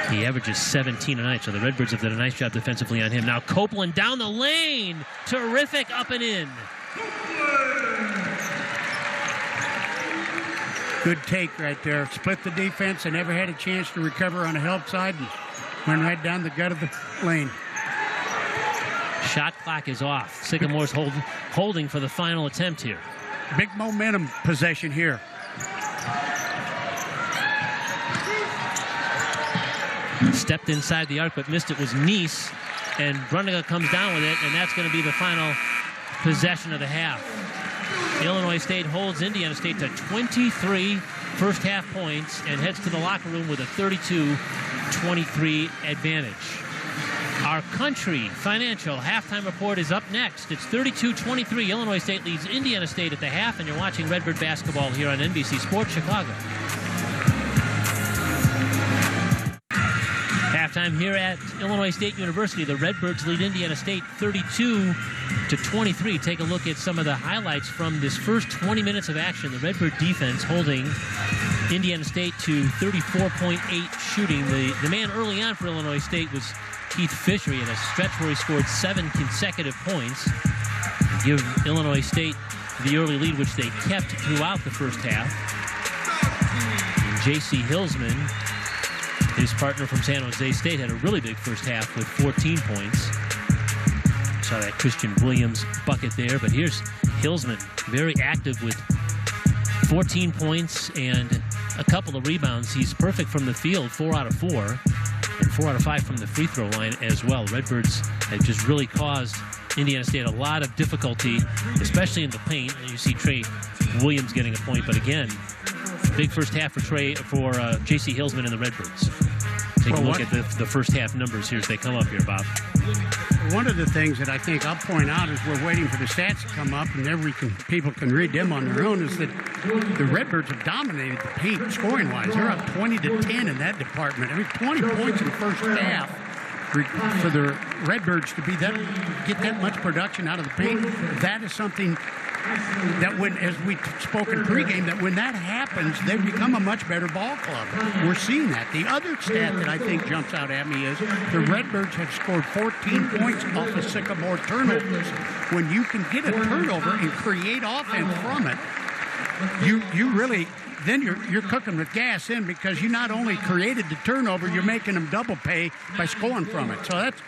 He averages 17 a night, so the Redbirds have done a nice job defensively on him. Now Copeland down the lane. Terrific up and in.
Good take right there. Split the defense and never had a chance to recover on the help side and went right down the gut of the lane.
Shot clock is off. Sycamore's holding for the final attempt here.
Big momentum possession here.
Stepped inside the arc but missed it was Nice, and Brundiga comes down with it, and that's going to be the final possession of the half. Illinois State holds Indiana State to 23 first half points and heads to the locker room with a 32-23 advantage. Our Country Financial halftime report is up next. It's 32-23. Illinois State leads Indiana State at the half, and you're watching Redbird basketball here on NBC Sports Chicago. Halftime here at Illinois State University. The Redbirds lead Indiana State 32-23. Take a look at some of the highlights from this first 20 minutes of action. The Redbird defense holding Indiana State to 34.8 shooting. The man early on for Illinois State was Keith Fisher. He had a stretch where he scored 7 consecutive points to give Illinois State the early lead, which they kept throughout the first half. Jaycee Hillsman, his partner from San Jose State, had a really big first half with 14 points. Saw that Christian Williams bucket there, but here's Hillsman, very active with 14 points and a couple of rebounds. He's perfect from the field, 4 out of 4, and 4 out of 5 from the free throw line as well. Redbirds have just really caused Indiana State a lot of difficulty, especially in the paint. And you see Trey Williams getting a point, but again, big first half for Jaycee Hillsman and the Redbirds. Take a look at the first half numbers here as they come up here, Bob.
One of the things that I think I'll point out as we're waiting for the stats to come up, and people can read them on their own, is that the Redbirds have dominated the paint scoring-wise. They're up 20-10 in that department. I mean, 20 points in the first half for the Redbirds to get that much production out of the paint. That is something that when, as we spoke in pregame, that when that happens, they become a much better ball club. We're seeing that. The other stat that I think jumps out at me is the Redbirds have scored 14 points off of Sycamore turnovers. When you can get a turnover and create offense from it, you really, then you're cooking with gas in, because you not only created the turnover, you're making them double pay by scoring from it. So that's,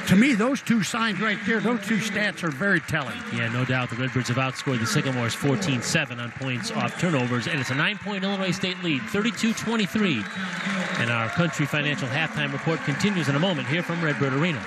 to me, those two signs right there, those two stats are very telling.
Yeah, no doubt. The Redbirds have outscored the Sycamores 14-7 on points off turnovers, and it's a 9-point Illinois State lead, 32-23. And our Country Financial halftime report continues in a moment here from Redbird Arena.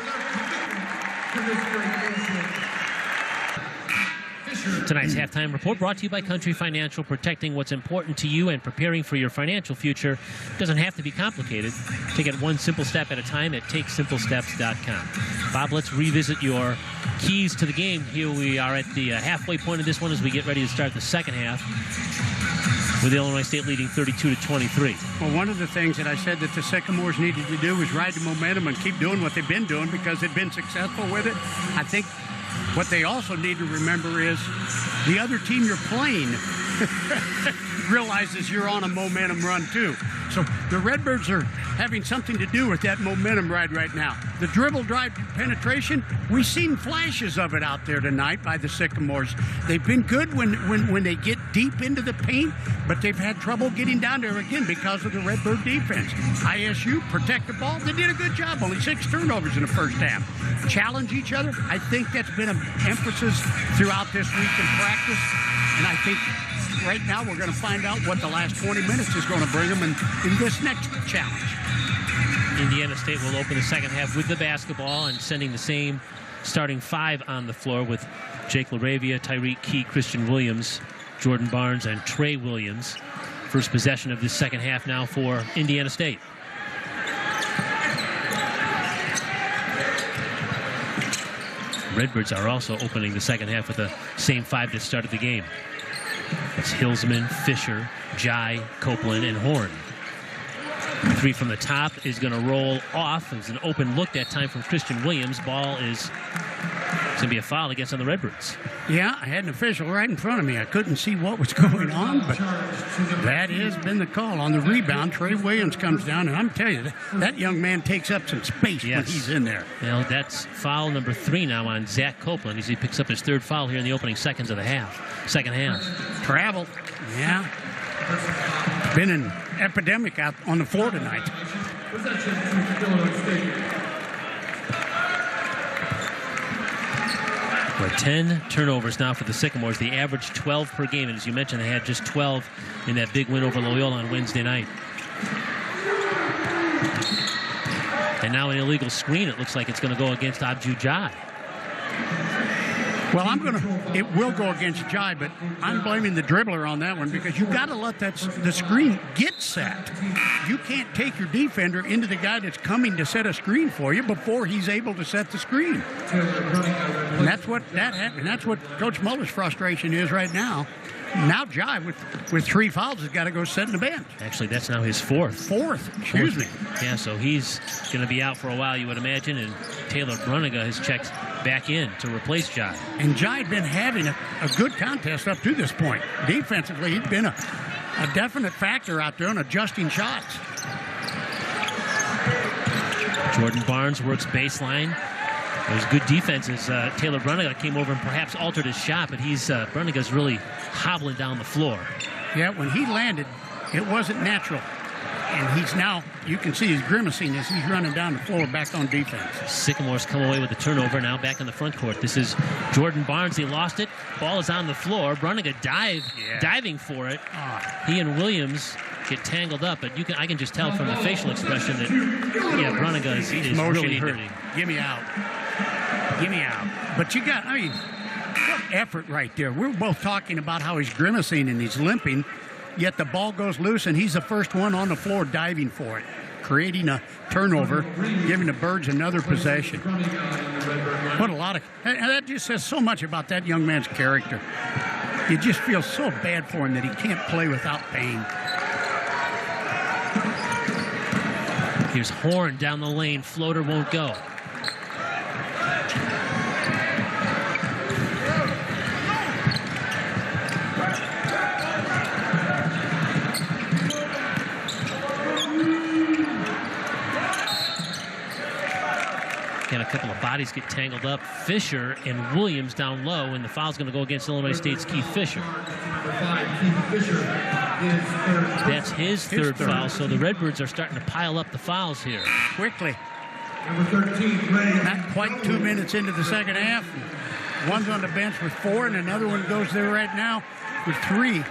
Tonight's halftime report brought to you by Country Financial, protecting what's important to you and preparing for your financial future. Doesn't have to be complicated. Take it one simple step at a time at TakeSimpleSteps.com. Bob, let's revisit your keys to the game. Here we are at the halfway point of this one as we get ready to start the second half, with Illinois State leading 32-23.
Well, one of the things that I said that the Sycamores needed to do was ride the momentum and keep doing what they've been doing because they've been successful with it. I think what they also need to remember is the other team you're playing realizes you're on a momentum run too. So the Redbirds are having something to do with that momentum ride right now. The dribble drive penetration, we've seen flashes of it out there tonight by the Sycamores. They've been good when they get deep into the paint, but they've had trouble getting down there again because of the Redbird defense. ISU protect the ball. They did a good job. Only 6 turnovers in the first half. Challenge each other. I think that's been an emphasis throughout this week in practice, and I think right now we're going to find out what the last 20 minutes is going to bring them in this next challenge.
Indiana State will open the second half with the basketball and sending the same starting 5 on the floor with Jake LaRavia, Tyreek Key, Christian Williams, Jordan Barnes, and Trey Williams. First possession of this second half now for Indiana State. Redbirds are also opening the second half with the same 5 that started the game. It's Hillsman, Fisher, Jai, Copeland, and Horn. 3 from the top is going to roll off. It was an open look that time from Christian Williams. Ball is going to be a foul against on the Redbirds.
Yeah, I had an official right in front of me. I couldn't see what was going on, but that has been the call. On the rebound, Trey Williams comes down, and I'm telling you, that young man takes up some space when he's in there.
Well, that's foul number 3 now on Zach Copeland as he picks up his 3rd foul here in the opening seconds of the second half.
Travel, yeah. Been an epidemic out on the floor tonight.
We're 10 turnovers now for the Sycamores. The average 12 per game, and as you mentioned, they had just 12 in that big win over Loyola on Wednesday night. And now an illegal screen. It looks like it's going to go against Abju Jai.
Well, it will go against Jai, but I'm blaming the dribbler on that one because you got to let the screen get set. You can't take your defender into the guy that's coming to set a screen for you before he's able to set the screen. And that's what Coach Muller's frustration is right now. Now Jai, with 3 fouls, has got to go sit in the bench.
Actually, that's now his 4th.
Excuse me.
Yeah, so he's going to be out for a while, you would imagine, and Taylor Bruniga has checked back in to replace Jai.
And Jai had been having a good contest up to this point. Defensively, he'd been a definite factor out there on adjusting shots.
Jordan Barnes works baseline. It was good defense as Taylor Bruniga came over and perhaps altered his shot, but Bruniga's really hobbling down the floor.
Yeah, when he landed, it wasn't natural. And he's now, you can see he's grimacing as he's running down the floor back on defense.
Sycamores come away with the turnover, now back in the front court. This is Jordan Barnes. He lost it. Ball is on the floor. Bruniga diving for it. He and Williams get tangled up, but I can just tell from the facial expression that, Bruniga is really hurting.
Give me out. But what effort right there. We're both talking about how he's grimacing and he's limping, yet the ball goes loose and he's the first one on the floor diving for it, creating a turnover, giving the Birds another possession. What a lot of... And that just says so much about that young man's character. You just feel so bad for him that he can't play without pain.
Here's Horn down the lane. Floater won't go. A couple of bodies get tangled up. Fisher and Williams down low, and the foul's going to go against Illinois State's Keith Fisher. That's his third foul, so the Redbirds are starting to pile up the fouls here.
Quickly. Not quite 2 minutes into the second half. One's on the bench with 4, and another one goes there right now with 3.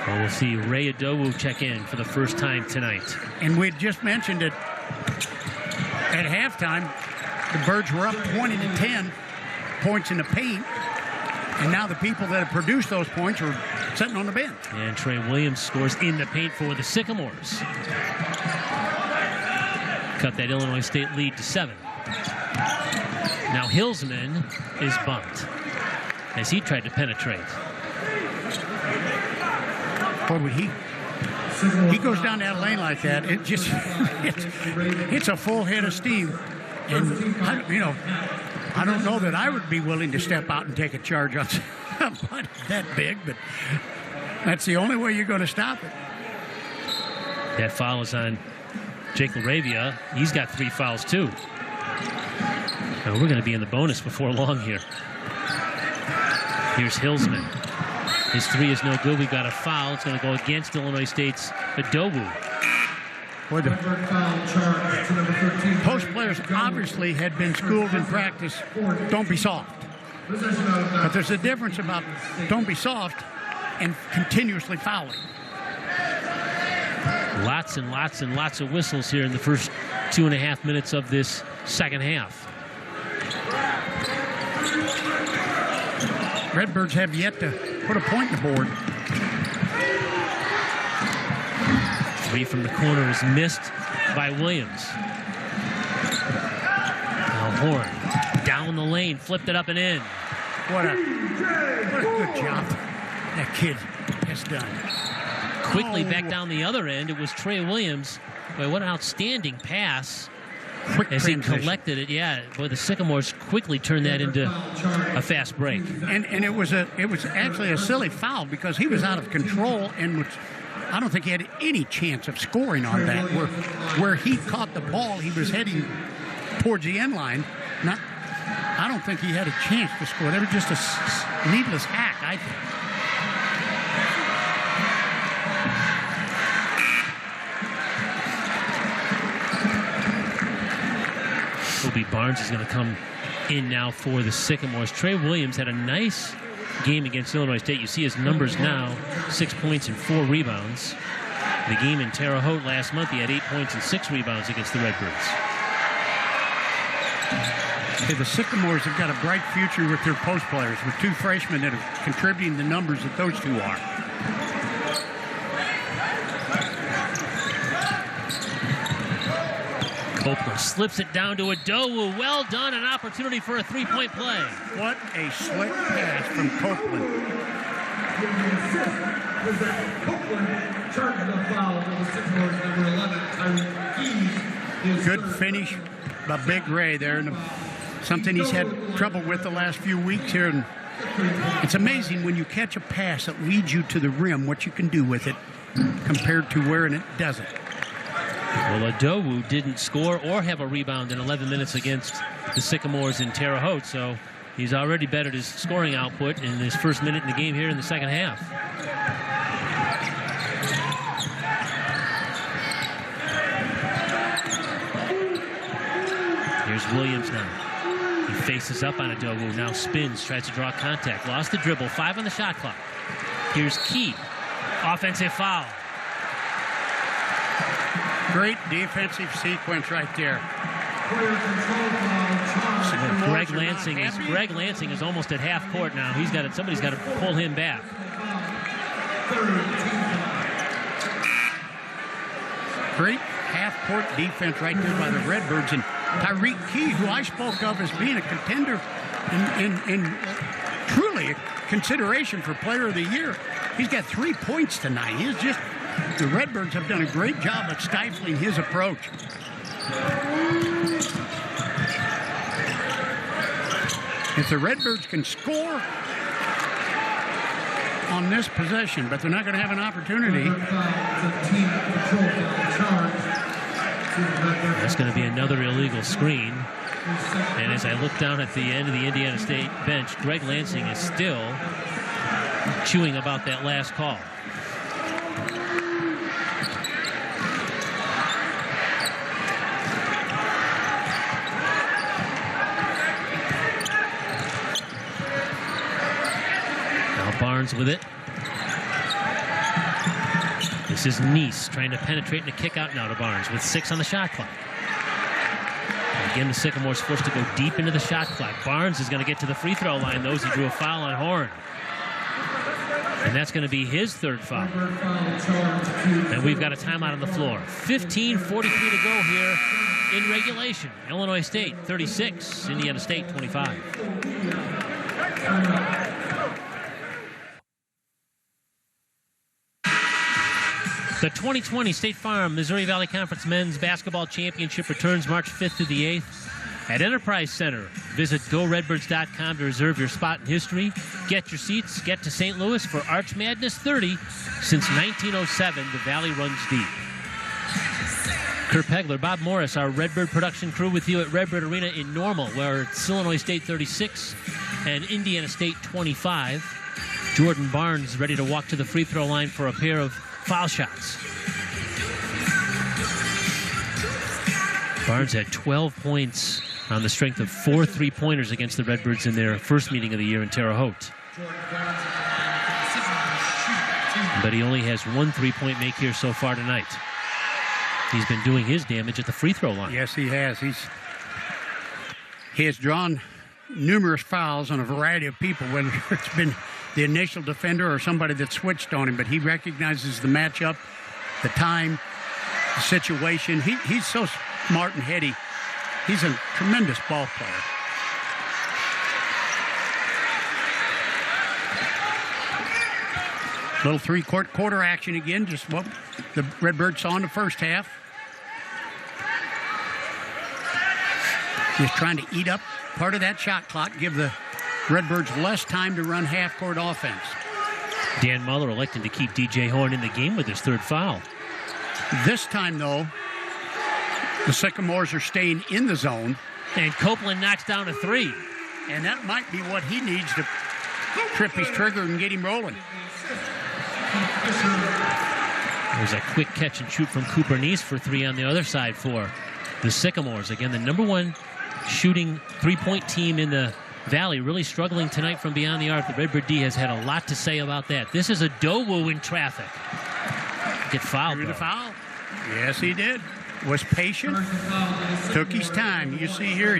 Well, we'll see Ray Adowu check in for the first time tonight.
And we just mentioned it at halftime. The Birds were up 20-10 points in the paint. And now the people that have produced those points are sitting on the bench.
And Trey Williams scores in the paint for the Sycamores. Cut that Illinois State lead to 7. Now Hillsman is bumped as he tried to penetrate.
Boy, would he goes down that lane like that, it just, it's a full head of steam. And, I don't know that I would be willing to step out and take a charge on somebody that big, but that's the only way you're going to stop it.
That foul is on Jake Laravia. He's got 3 fouls, too. Now, we're going to be in the bonus before long here. Here's Hillsman. His 3 is no good. We've got a foul. It's going to go against Illinois State's Adobu.
Boy, the post players obviously had been schooled in practice, don't be soft. But there's a difference about don't be soft and continuously fouling.
Lots and lots and lots of whistles here in the first 2.5 minutes of this second half.
Redbirds have yet to put a point in the board.
3 from the corner is missed by Williams. Now Horn down the lane, flipped it up and in.
What a good job that kid has done.
Quickly back down the other end, it was Trey Williams. Boy, what an outstanding pass.
Quick
as
transition.
He collected it. Yeah, boy, the Sycamores quickly turned that into a fast break.
And it was actually a silly foul because he was out of control and I don't think he had any chance of scoring on that. Where he caught the ball, he was heading towards the end line. I don't think he had a chance to score. That was just a needless hack, I think.
Kobe Barnes is going to come in now for the Sycamores. Trey Williams had a nice game against Illinois State. You see his numbers now, 6 points and 4 rebounds. The game in Terre Haute last month, he had 8 points and 6 rebounds against the Redbirds.
Okay, the Sycamores have got a bright future with their post players, with 2 freshmen that are contributing the numbers that those 2 are.
Copeland slips it down to Adowu. Well done, an opportunity for a 3-point play.
What a slick pass from Copeland. Good finish by Big Ray there. And something he's had trouble with the last few weeks here. And it's amazing when you catch a pass that leads you to the rim, what you can do with it compared to where it doesn't.
Well, Adowu didn't score or have a rebound in 11 minutes against the Sycamores in Terre Haute, so he's already bettered his scoring output in his first minute in the game here in the second half. Here's Williams now. He faces up on Adowu, now spins, tries to draw contact. Lost the dribble, 5 on the shot clock. Here's Key. Offensive foul.
Great defensive sequence right there.
Greg Lansing is almost at half court now. Somebody's got to pull him back.
Great half-court defense right there by the Redbirds. And Tyreek Key, who I spoke of as being a contender and truly a consideration for Player of the Year, he's got 3 points tonight. The Redbirds have done a great job of stifling his approach. If the Redbirds can score on this possession, but they're not going to have an opportunity.
That's going to be another illegal screen. And as I look down at the end of the Indiana State bench, Greg Lansing is still chewing about that last call. Barnes with it. This is Nice trying to penetrate and a kick out now to Barnes with 6 on the shot clock. Again, the Sycamores forced to go deep into the shot clock. Barnes is going to get to the free throw line, though, as he drew a foul on Horn. And that's going to be his third foul. And we've got a timeout on the floor. 15:43 to go here in regulation. Illinois State 36, Indiana State 25. The 2020 State Farm Missouri Valley Conference Men's Basketball Championship returns March 5th through the 8th at Enterprise Center. Visit GoRedbirds.com to reserve your spot in history. Get your seats. Get to St. Louis for Arch Madness 30. Since 1907, the Valley runs deep. Kurt Pegler, Bob Morris, our Redbird production crew with you at Redbird Arena in Normal, where it's Illinois State 36 and Indiana State 25. Jordan Barnes ready to walk to the free throw line for a pair of foul shots. Barnes had 12 points on the strength of 4 3-pointers against the Redbirds in their first meeting of the year in Terre Haute. But he only has 1 3-point make here so far tonight. He's been doing his damage at the free throw line.
Yes, he has. He has drawn numerous fouls on a variety of people, whether it's been the initial defender or somebody that switched on him, but he recognizes the matchup, the time, the situation. He's so smart and heady. He's a tremendous ball player. Little three-court quarter action again, just what the Redbirds saw in the first half. Just trying to eat up part of that shot clock, give the Redbirds less time to run half-court offense.
Dan Muller electing to keep DJ Horn in the game with his third foul.
This time, though, the Sycamores are staying in the zone.
And Copeland knocks down a 3.
And that might be what he needs to trip his trigger and get him rolling.
There's a quick catch and shoot from Cooper Neese for 3 on the other side for the Sycamores. Again, the #1 shooting three-point team in the Valley, really struggling tonight from beyond the arc. The Redbird D has had a lot to say about that. This is a Dowu in traffic. Get fouled,
The foul? Yes, he did. Was patient, took his time. You see here,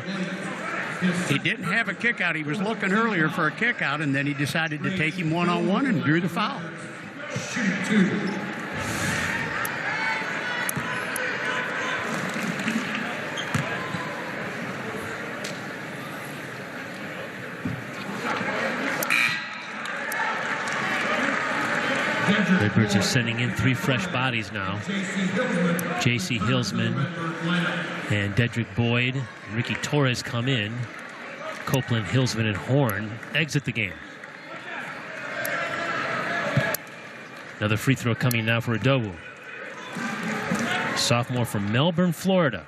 he didn't have a kick out. He was looking earlier for a kick out, and then he decided to take him one-on-one and drew the foul.
Redbirds are sending in 3 fresh bodies now. Jaycee Hillsman and Dedrick Boyd and Ricky Torres come in. Copeland, Hillsman, and Horn exit the game. Another free throw coming now for Adowu. Sophomore from Melbourne, Florida.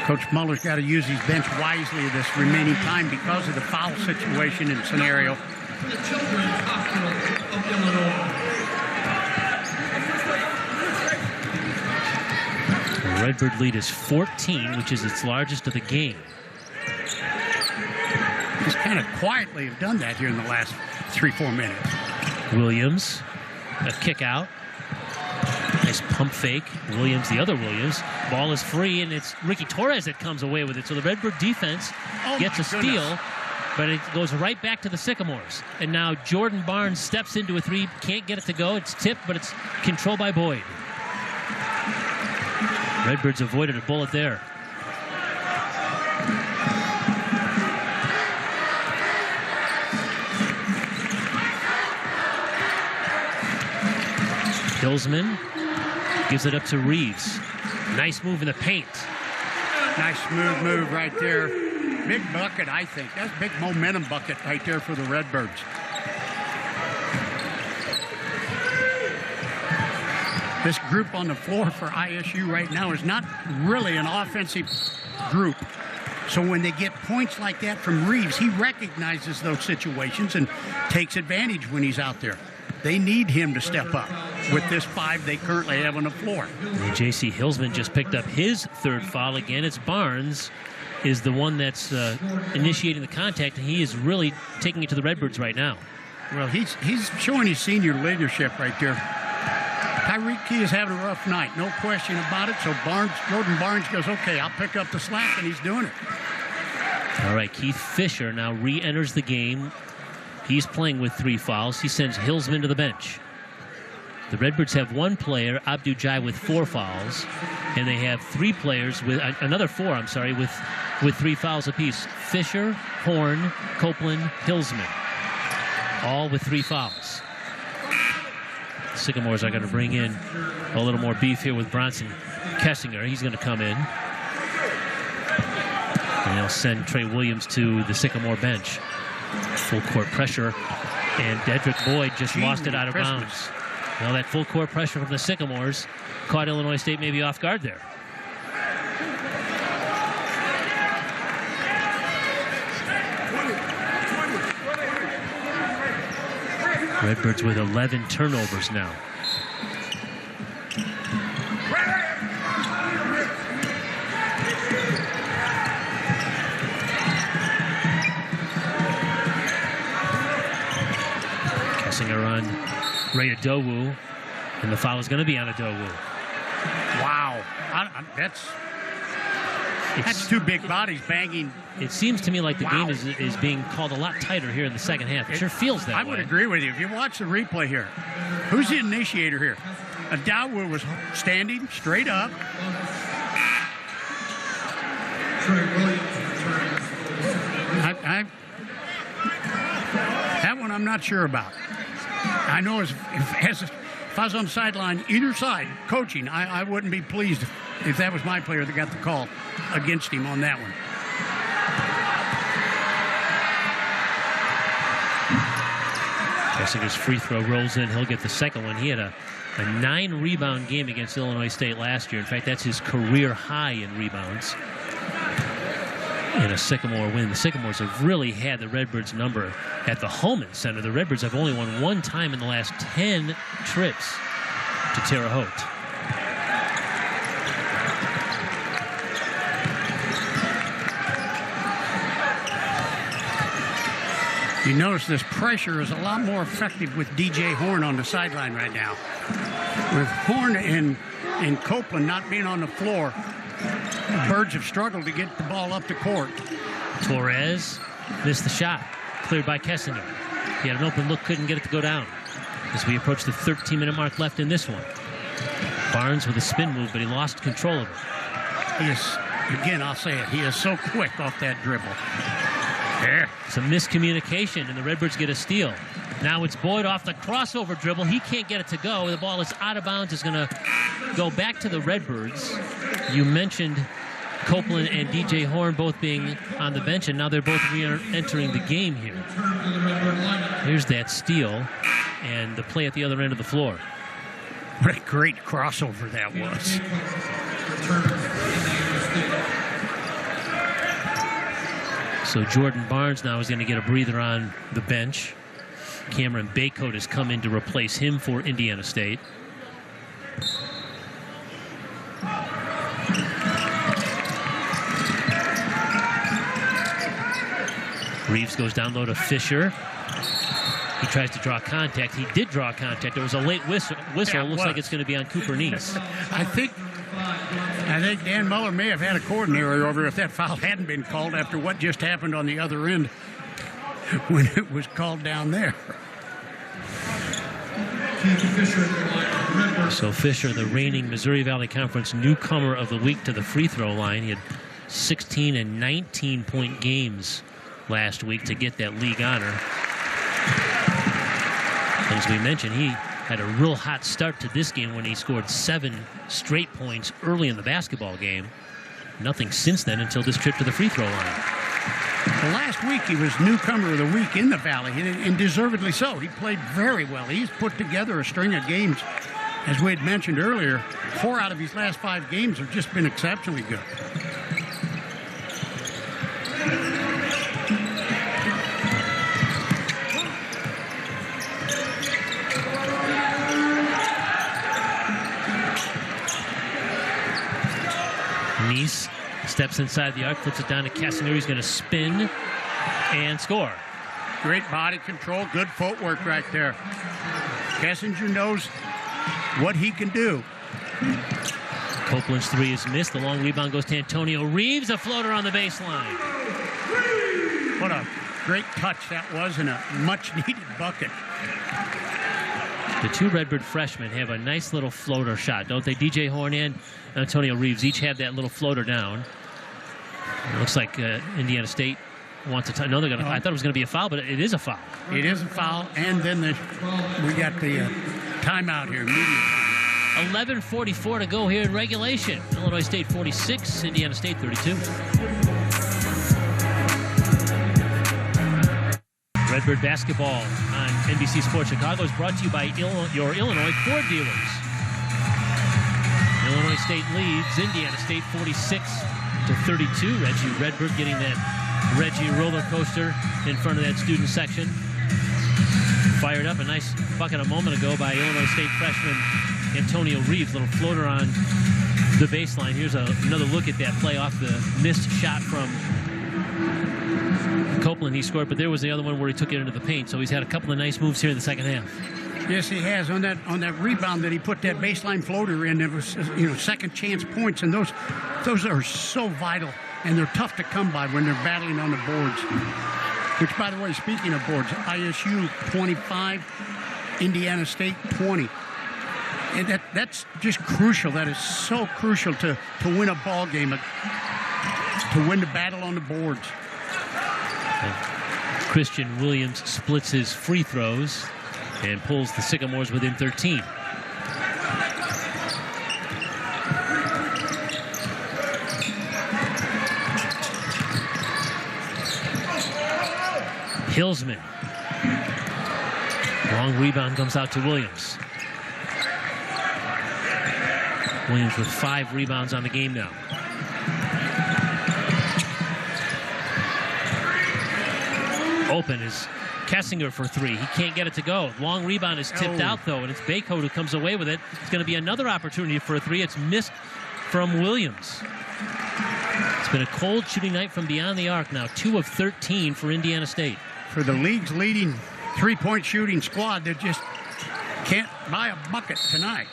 Coach Muller's got to use his bench wisely this remaining time because of the foul situation and scenario.
The Children's Hospital of Illinois.
The Redbird lead is 14, which is its largest of the game.
Just kind of quietly have done that here in the last 3-4 minutes.
Williams, a kick out. Nice pump fake. Williams, the other Williams. Ball is free, and it's Ricky Torres that comes away with it. So the Redbird defense gets a steal, but it goes right back to the Sycamores. And now Jordan Barnes steps into a 3, can't get it to go. It's tipped, but it's controlled by Boyd. Redbirds avoided a bullet there. Hillsman gives it up to Reeves. Nice move in the paint.
Nice smooth move right there. Big bucket, I think. That's a big momentum bucket right there for the Redbirds. This group on the floor for ISU right now is not really an offensive group. So when they get points like that from Reeves, he recognizes those situations and takes advantage when he's out there. They need him to step up with this 5 they currently have on the floor.
And Jaycee Hillsman just picked up his third foul. Again, it's Barnes is the one that's initiating the contact, and he is really taking it to the Redbirds right now.
Well, he's showing his senior leadership right there. Tyreek Key is having a rough night, no question about it. So Jordan Barnes goes, okay, I'll pick up the slack, and he's doing it.
All right, Keith Fisher now re-enters the game. He's playing with 3 fouls. He sends Hillsman to the bench. The Redbirds have 1 player, Abdu Jai, with 4 fouls, and they have 3 players with another 4. I'm sorry, with 3 fouls apiece. Fisher, Horn, Copeland, Hillsman, all with 3 fouls. Sycamores are going to bring in a little more beef here with Bronson Kessinger. He's going to come in. And they'll send Trey Williams to the Sycamore bench. Full court pressure. And Dedrick Boyd just lost it out of bounds. Well, that full court pressure from the Sycamores caught Illinois State maybe off guard there. Redbirds with 11 turnovers now. Kessinger on Ray Adowu, and the foul is going to be on Adowu.
Wow. That's 2 big bodies banging.
It seems to me like the game is being called a lot tighter here in the second half. It sure feels that way.
I would agree with you. If you watch the replay here, who's the initiator here? Adowu was standing straight up. That one I'm not sure about. I know if I was on the sideline, either side, coaching, I wouldn't be pleased if that was my player that got the call against him on that one.
Kessinger's free throw rolls in. He'll get the second one. He had a 9-rebound game against Illinois State last year. In fact, that's his career high in rebounds. In a Sycamore win. The Sycamores have really had the Redbirds number at the Holman Center. The Redbirds have only won 1 time in the last 10 trips to Terre Haute.
You notice this pressure is a lot more effective with DJ Horn on the sideline right now. With Horn and Copeland not being on the floor, the Birds have struggled to get the ball up the court.
Torres missed the shot. Cleared by Kessinger. He had an open look, couldn't get it to go down. As we approach the 13-minute mark left in this one. Barnes with a spin move, but he lost control of it.
He is, again, I'll say it, he is so quick off that dribble. There.
Some miscommunication, and the Redbirds get a steal. Now it's Boyd off the crossover dribble. He can't get it to go. The ball is out of bounds. It's going to go back to the Redbirds. You mentioned Copeland and DJ Horn both being on the bench, and now they're both re-entering the game here. Here's that steal and the play at the other end of the floor.
What a great crossover that was.
So Jordan Barnes now is going to get a breather on the bench. Cameron Baycoat has come in to replace him for Indiana State. Reeves goes down low to Fisher. He tries to draw contact. He did draw contact. There was a late whistle.
Yeah,
Looks like it's going to be on Cooper Neese.
I think Dan Muller may have had a coordinator over if that foul hadn't been called after what just happened on the other end when it was called down there.
So Fisher, the reigning Missouri Valley Conference newcomer of the week to the free throw line. He had 16 and 19-point games last week to get that league honor. And as we mentioned, he had a real hot start to this game when he scored 7 straight points early in the basketball game. Nothing since then until this trip to the free throw line.
Well, last week he was newcomer of the week in the Valley, and deservedly so. He played very well. He's put together a string of games, as we had mentioned earlier. 4 out of his last 5 games have just been exceptionally good.
Neese steps inside the arc, flips it down to Kessinger. He's going to spin and score.
Great body control, good footwork right there. Kessinger knows what he can do.
Copeland's three is missed. The long rebound goes to Antonio Reeves. A floater on the baseline.
What a great touch that was, and a much-needed bucket.
The two Redbird freshmen have a nice little floater shot, don't they? DJ Horn and Antonio Reeves each have that little floater down. It looks like Indiana State wants to. No, they're going to. I thought it was going to be a foul, but it is a foul.
It is a foul, and then we got the timeout here.
11:44 to go here in regulation. Illinois State 46, Indiana State 32. Redbird basketball on NBC Sports Chicago is brought to you by your Illinois Ford dealers. Illinois State leads Indiana State 46-32. Reggie Redbird getting that Reggie roller coaster in front of that student section. Fired up, a nice bucket a moment ago by Illinois State freshman Antonio Reeves. Little floater on the baseline. Here's another look at that play off the missed shot from Copeland. He scored, but there was the other one where he took it into the paint. So he's had a couple of nice moves here in the second half.
Yes, he has. On that rebound that he put that baseline floater in, it was, second chance points, and those are so vital, and they're tough to come by when they're battling on the boards. Which, by the way, speaking of boards, ISU 25, Indiana State 20. And that's just crucial. That is so crucial to win a ball game, to win the battle on the boards.
And Christian Williams splits his free throws and pulls the Sycamores within 13. Hillsman. Long rebound comes out to Williams. Williams with 5 rebounds on the game now. Open is Kessinger for 3. He can't get it to go. Long rebound is tipped out, though, and it's Baycoat who comes away with it. It's going to be another opportunity for a 3. It's missed from Williams. It's been a cold shooting night from beyond the arc now. 2 of 13 for Indiana State.
For the league's leading three-point shooting squad that just can't buy a bucket tonight.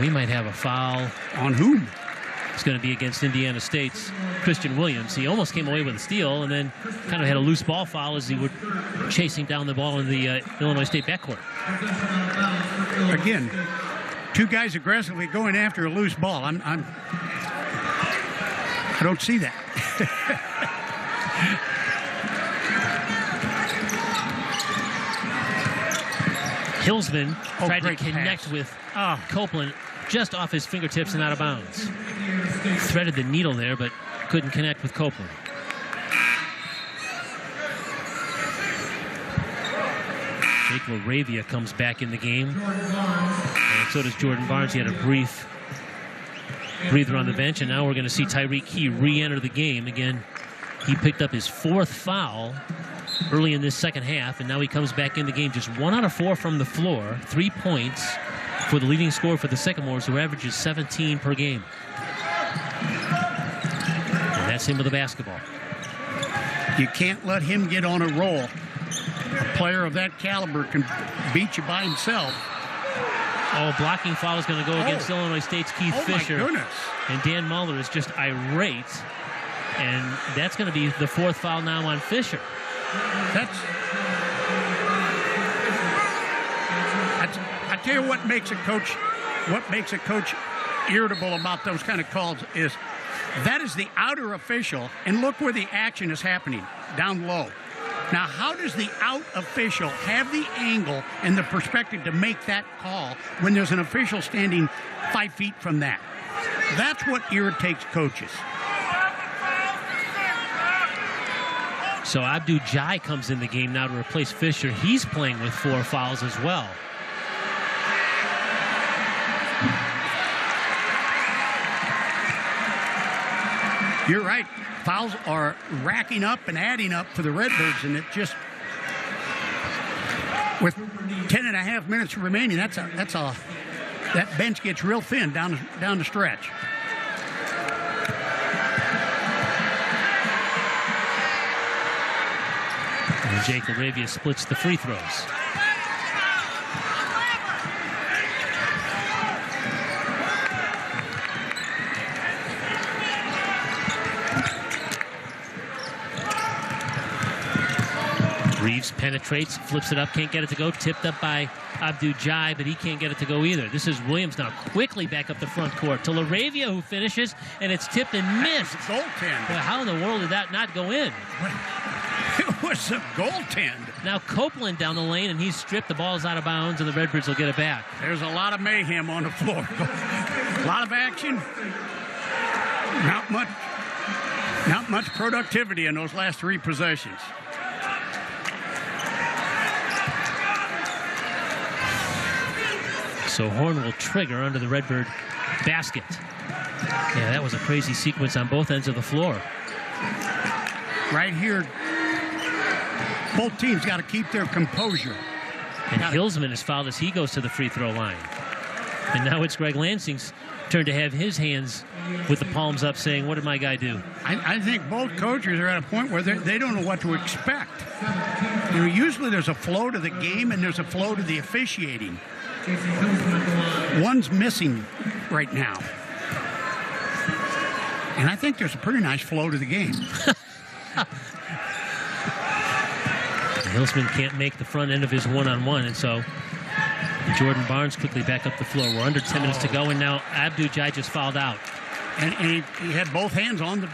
We might have a foul.
On whom?
It's going to be against Indiana State's Christian Williams. He almost came away with a steal and then kind of had a loose ball foul as he was chasing down the ball in the Illinois State backcourt.
Again, two guys aggressively going after a loose ball. I don't see that.
Hillsman tried to connect
pass
with Copeland just off his fingertips and out of bounds. Threaded the needle there, but couldn't connect with Copeland. Jake LaRavia comes back in the game. And so does Jordan Barnes. He had a brief breather on the bench, and now we're going to see Tyreek Key re-enter the game. Again, he picked up his 4th foul early in this second half, and now he comes back in the game. Just 1 out of 4 from the floor, 3 points for the leading scorer for the Sycamores, who averages 17 per game. And that's him with the basketball.
You can't let him get on a roll. A player of that caliber can beat you by himself.
Oh, blocking foul is going to go against Illinois State's Keith Fisher.
My goodness.
And Dan Muller is just irate. And that's going to be the 4th foul now on Fisher.
I tell you what makes a coach irritable about those kind of calls is that is the outer official, and look where the action is happening, down low. Now, how does the out official have the angle and the perspective to make that call when there's an official standing 5 feet from that? That's what irritates coaches.
So Abdu Jai comes in the game now to replace Fisher. He's playing with 4 fouls as well.
You're right. Fouls are racking up and adding up for the Redbirds, and it just, with 10.5 minutes remaining, that bench gets real thin down the stretch.
And Jake LaRavia splits the free throws. receives, penetrates, flips it up, can't get it to go. Tipped up by Abdu-Jai, but he can't get it to go either. This is Williams now quickly back up the front court to Laravia, who finishes, and it's tipped and missed.
Goaltend.
Well, how in the world did that not go in?
It was a goaltend.
Now Copeland down the lane, and he's stripped. The ball's out of bounds, and the Redbirds will get it back.
There's a lot of mayhem on the floor. A lot of action. Not much productivity in those last 3 possessions.
So Horn will trigger under the Redbird basket. Yeah, that was a crazy sequence on both ends of the floor.
Right here, both teams got to keep their composure.
And Hillsman is fouled as he goes to the free throw line. And now it's Greg Lansing's turn to have his hands with the palms up saying, what did my guy do?
I think both coaches are at a point where they don't know what to expect. You know, usually there's a flow to the game and there's a flow to the officiating. One's missing right now. And I think there's a pretty nice flow to the game.
Hillsman can't make the front end of his one-on-one, and so Jordan Barnes quickly back up the floor. We're under 10 minutes to go, and now Abdu-Jai just fouled out.
And he had both hands on the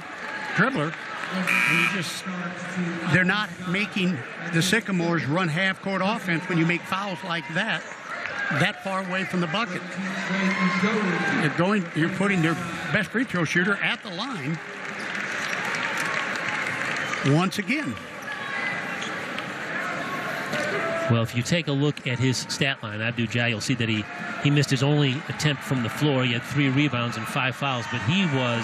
dribbler. And they're not making the Sycamores run half-court offense when you make fouls like that far away from the bucket. You're putting their best free throw shooter at the line once again.
Well, if you take a look at his stat line, Abdu-Jai, you'll see that he missed his only attempt from the floor. He had 3 rebounds and 5 fouls, but he was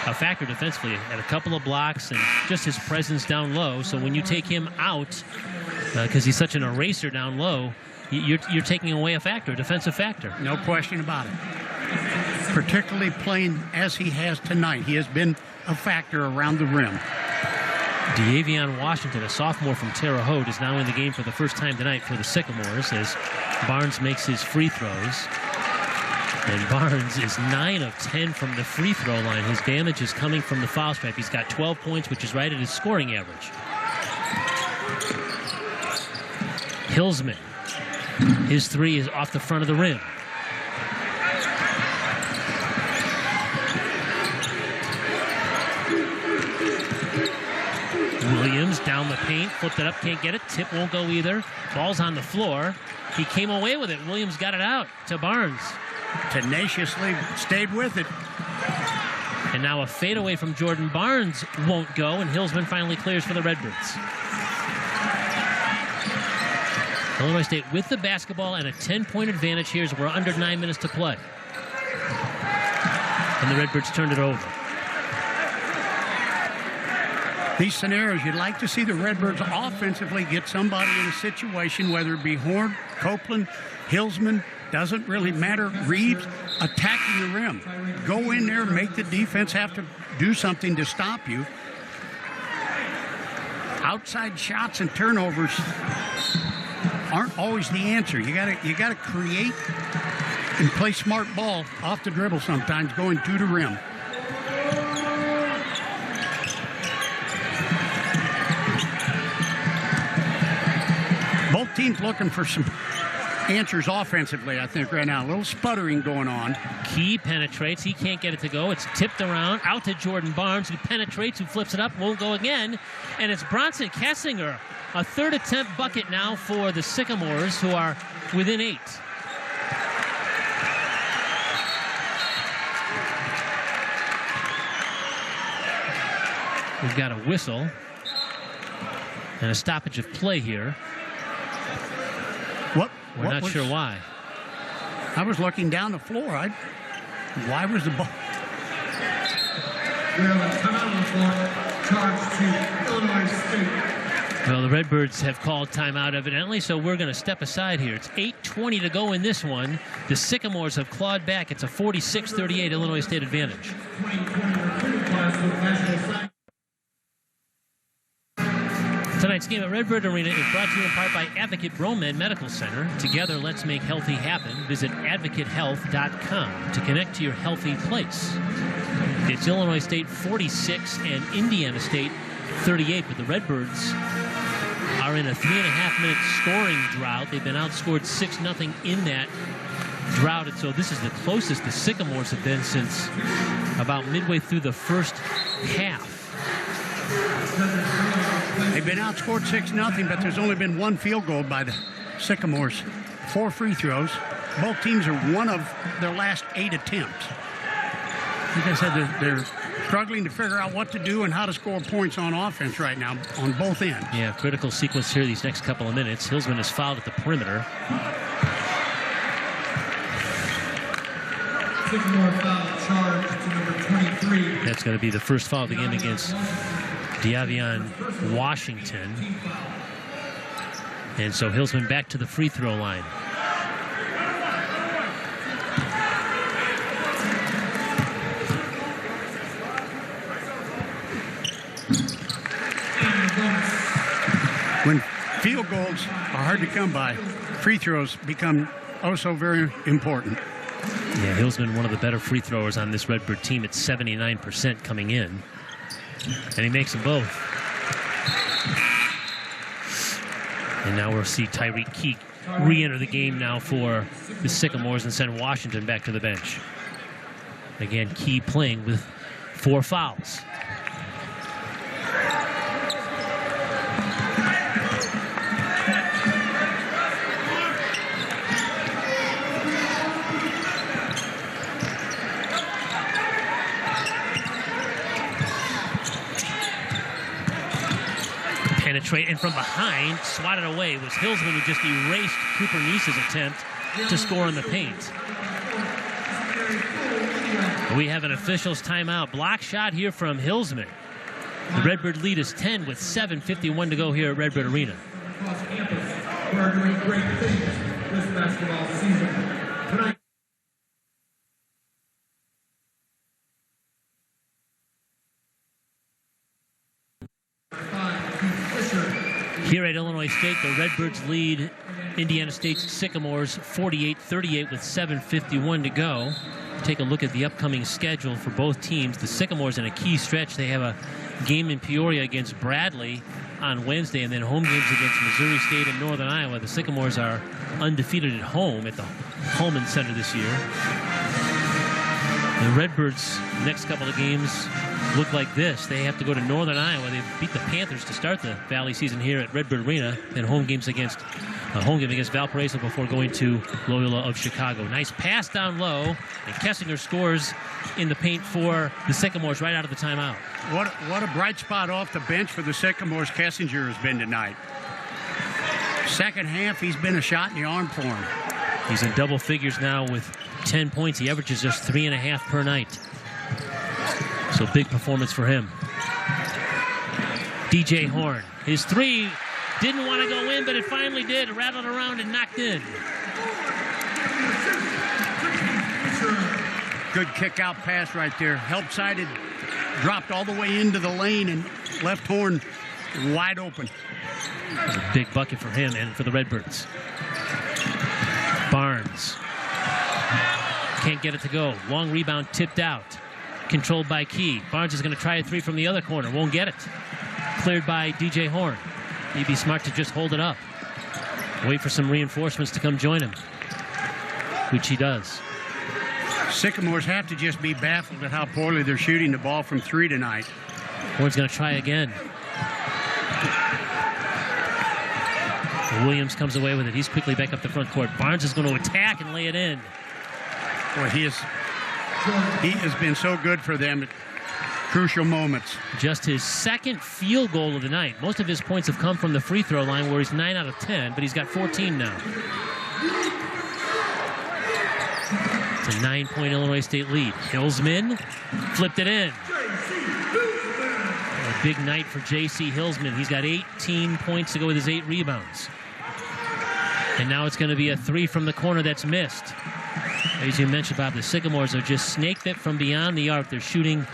a factor defensively. Had a couple of blocks and just his presence down low. So when you take him out, because he's such an eraser down low, you're taking away a factor, a defensive factor.
No question about it. Particularly playing as he has tonight. He has been a factor around the rim.
De'Avion Washington, a sophomore from Terre Haute, is now in the game for the first time tonight for the Sycamores as Barnes makes his free throws. And Barnes is 9 of 10 from the free throw line. His damage is coming from the foul stripe. He's got 12 points, which is right at his scoring average. Hillsman, his 3 is off the front of the rim. Williams down the paint, flipped it up, can't get it. Tip won't go either. Ball's on the floor. He came away with it. Williams got it out to Barnes.
Tenaciously stayed with it.
And now a fadeaway from Jordan Barnes won't go, and Hillsman finally clears for the Redbirds. Illinois State with the basketball and a 10-point advantage here as we're under 9 minutes to play. And the Redbirds turned it over.
These scenarios, you'd like to see the Redbirds offensively get somebody in a situation, whether it be Horn, Copeland, Hillsman, doesn't really matter. Reeves, attacking the rim. Go in there, make the defense have to do something to stop you. Outside shots and turnovers aren't always the answer. You gotta create and play smart ball off the dribble sometimes, going to the rim. Both teams looking for some answers offensively, I think, right now. A little sputtering going on.
Key penetrates. He can't get it to go. It's tipped around out to Jordan Barnes, who penetrates, who flips it up, won't go again. And it's Bronson Kessinger. A 3rd attempt bucket now for the Sycamores, who are within 8. We've got a whistle and a stoppage of play here. We're not sure why.
I was looking down the floor. Why was the ball?
We have a timeout on the floor, charged to Illinois State.
Well, the Redbirds have called timeout evidently, so we're going to step aside here. It's 8:20 to go in this one. The Sycamores have clawed back. It's a 46-38 Illinois State advantage. Tonight's game at Redbird Arena is brought to you in part by Advocate Broman Medical Center. Together, let's make healthy happen. Visit advocatehealth.com to connect to your healthy place. It's Illinois State 46 and Indiana State 38, but the Redbirds are in a 3.5-minute scoring drought. They've been outscored 6-0 in that drought, and so this is the closest the Sycamores have been since about midway through the first half.
They've been outscored 6-0, but there's only been one field goal by the Sycamores. 4 free throws. Both teams are one of their last 8 attempts. Like I said, they're struggling to figure out what to do and how to score points on offense right now on both ends.
Yeah, critical sequence here these next couple of minutes. Hillsman is fouled at the perimeter.
Sycamore foul charge to number 23.
That's going to be the first foul of the game against Diavion Washington. And so Hillsman back to the free throw line.
When field goals are hard to come by, free throws become also very important.
Yeah, Hillsman, one of the better free throwers on this Redbird team at 79% coming in. And he makes them both. And now we'll see Tyreek Keek re-enter the game now for the Sycamores and send Washington back to the bench. Again, Key playing with 4 fouls. Penetrate, and from behind, swatted away, was Hillsman, who just erased Cooper Neese's attempt to score in the paint. We have an official's timeout. Block shot here from Hillsman. The Redbird lead is 10 with 7:51 to go here at Redbird Arena.
Across campus, we are doing great things this basketball season. Tonight.
Here at Illinois State, the Redbirds lead Indiana State's Sycamores 48-38 with 7:51 to go. Take a look at the upcoming schedule for both teams. The Sycamores in a key stretch. They have a game in Peoria against Bradley on Wednesday, and then home games against Missouri State and Northern Iowa. The Sycamores are undefeated at home at the Holman Center this year. The Redbirds' next couple of games look like this. They have to go to Northern Iowa. They beat the Panthers to start the Valley season here at Redbird Arena, and home game against Valparaiso before going to Loyola of Chicago. Nice pass down low, and Kessinger scores in the paint for the Sycamores right out of the timeout.
What a bright spot off the bench for the Sycamores Kessinger has been tonight. Second half, he's been a shot in the arm for him.
He's in double figures now with 10 points. He averages just 3.5 per night. So big performance for him. DJ Horn, his three didn't want to go in, but it finally did. It rattled around and knocked in.
Good kick-out pass right there. Help-sided, dropped all the way into the lane and left Horn wide open.
It's a big bucket for him and for the Redbirds. Barnes can't get it to go. Long rebound tipped out. Controlled by Key. Barnes is going to try a three from the other corner. Won't get it. Cleared by DJ Horn. He'd be smart to just hold it up. Wait for some reinforcements to come join him, which he does.
Sycamores have to just be baffled at how poorly they're shooting the ball from 3 tonight.
Horn's going to try again. Williams comes away with it. He's quickly back up the front court. Barnes is going to attack and lay it in.
Boy, he has been so good for them at crucial moments.
Just his second field goal of the night. Most of his points have come from the free throw line, where he's 9 out of 10, but he's got 14 now. It's a 9-point Illinois State lead. Hillsman flipped it in. A big night for Jaycee Hillsman. He's got 18 points to go with his 8 rebounds. And now it's going to be a three from the corner that's missed. As you mentioned, Bob, the Sycamores are just snaked it from beyond the arc. They're shooting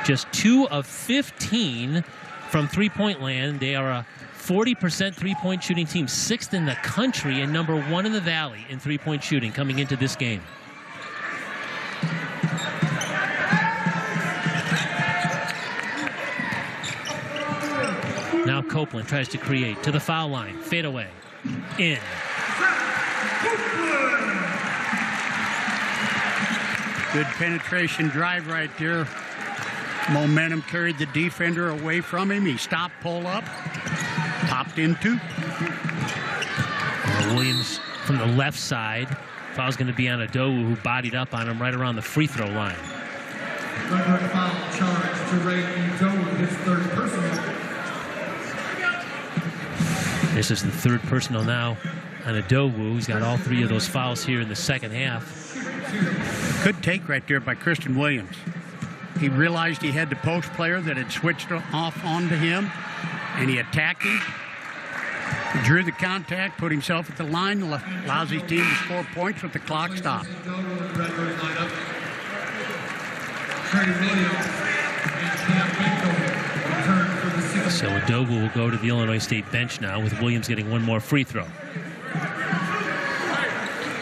just 2 of 15 from three-point land. They are a 40% three-point shooting team, 6th in the country and number 1 in the Valley in three-point shooting coming into this game. Now Now Copeland tries to create to the foul line. Fade away. In.
Good penetration drive right there. Momentum carried the defender away from him. He stopped, pull up, popped into.
Williams from the left side. Foul's going to be on Adowu, who bodied up on him right around the free throw line.
Redbird foul charge to Ray Adowu, his third personal.
This is the third personal now on Adowu. He's got all three of those fouls here in the second half.
Good take right there by Christian Williams. He realized he had the post player that had switched off onto him, and he attacked him. He drew the contact, put himself at the line, allows his team to score points with the clock stopped.
Redbird lineup. Trey Williams and Cam Winkle return for the sixth.
So Adowu will go to the Illinois State bench now, with Williams getting one more free throw.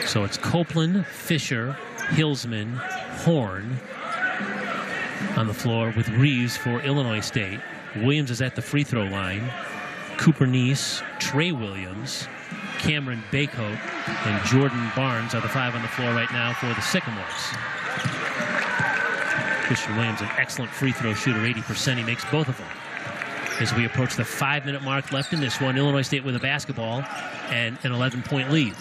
So it's Copeland, Fisher, Hillsman, Horn on the floor with Reeves for Illinois State. Williams is at the free throw line. Cooper Neese, Trey Williams, Cameron Baycoat, and Jordan Barnes are the five on the floor right now for the Sycamores. Christian Williams, an excellent free throw shooter, 80%. He makes both of them. As we approach the 5-minute mark left in this one, Illinois State with a basketball and an 11-point lead.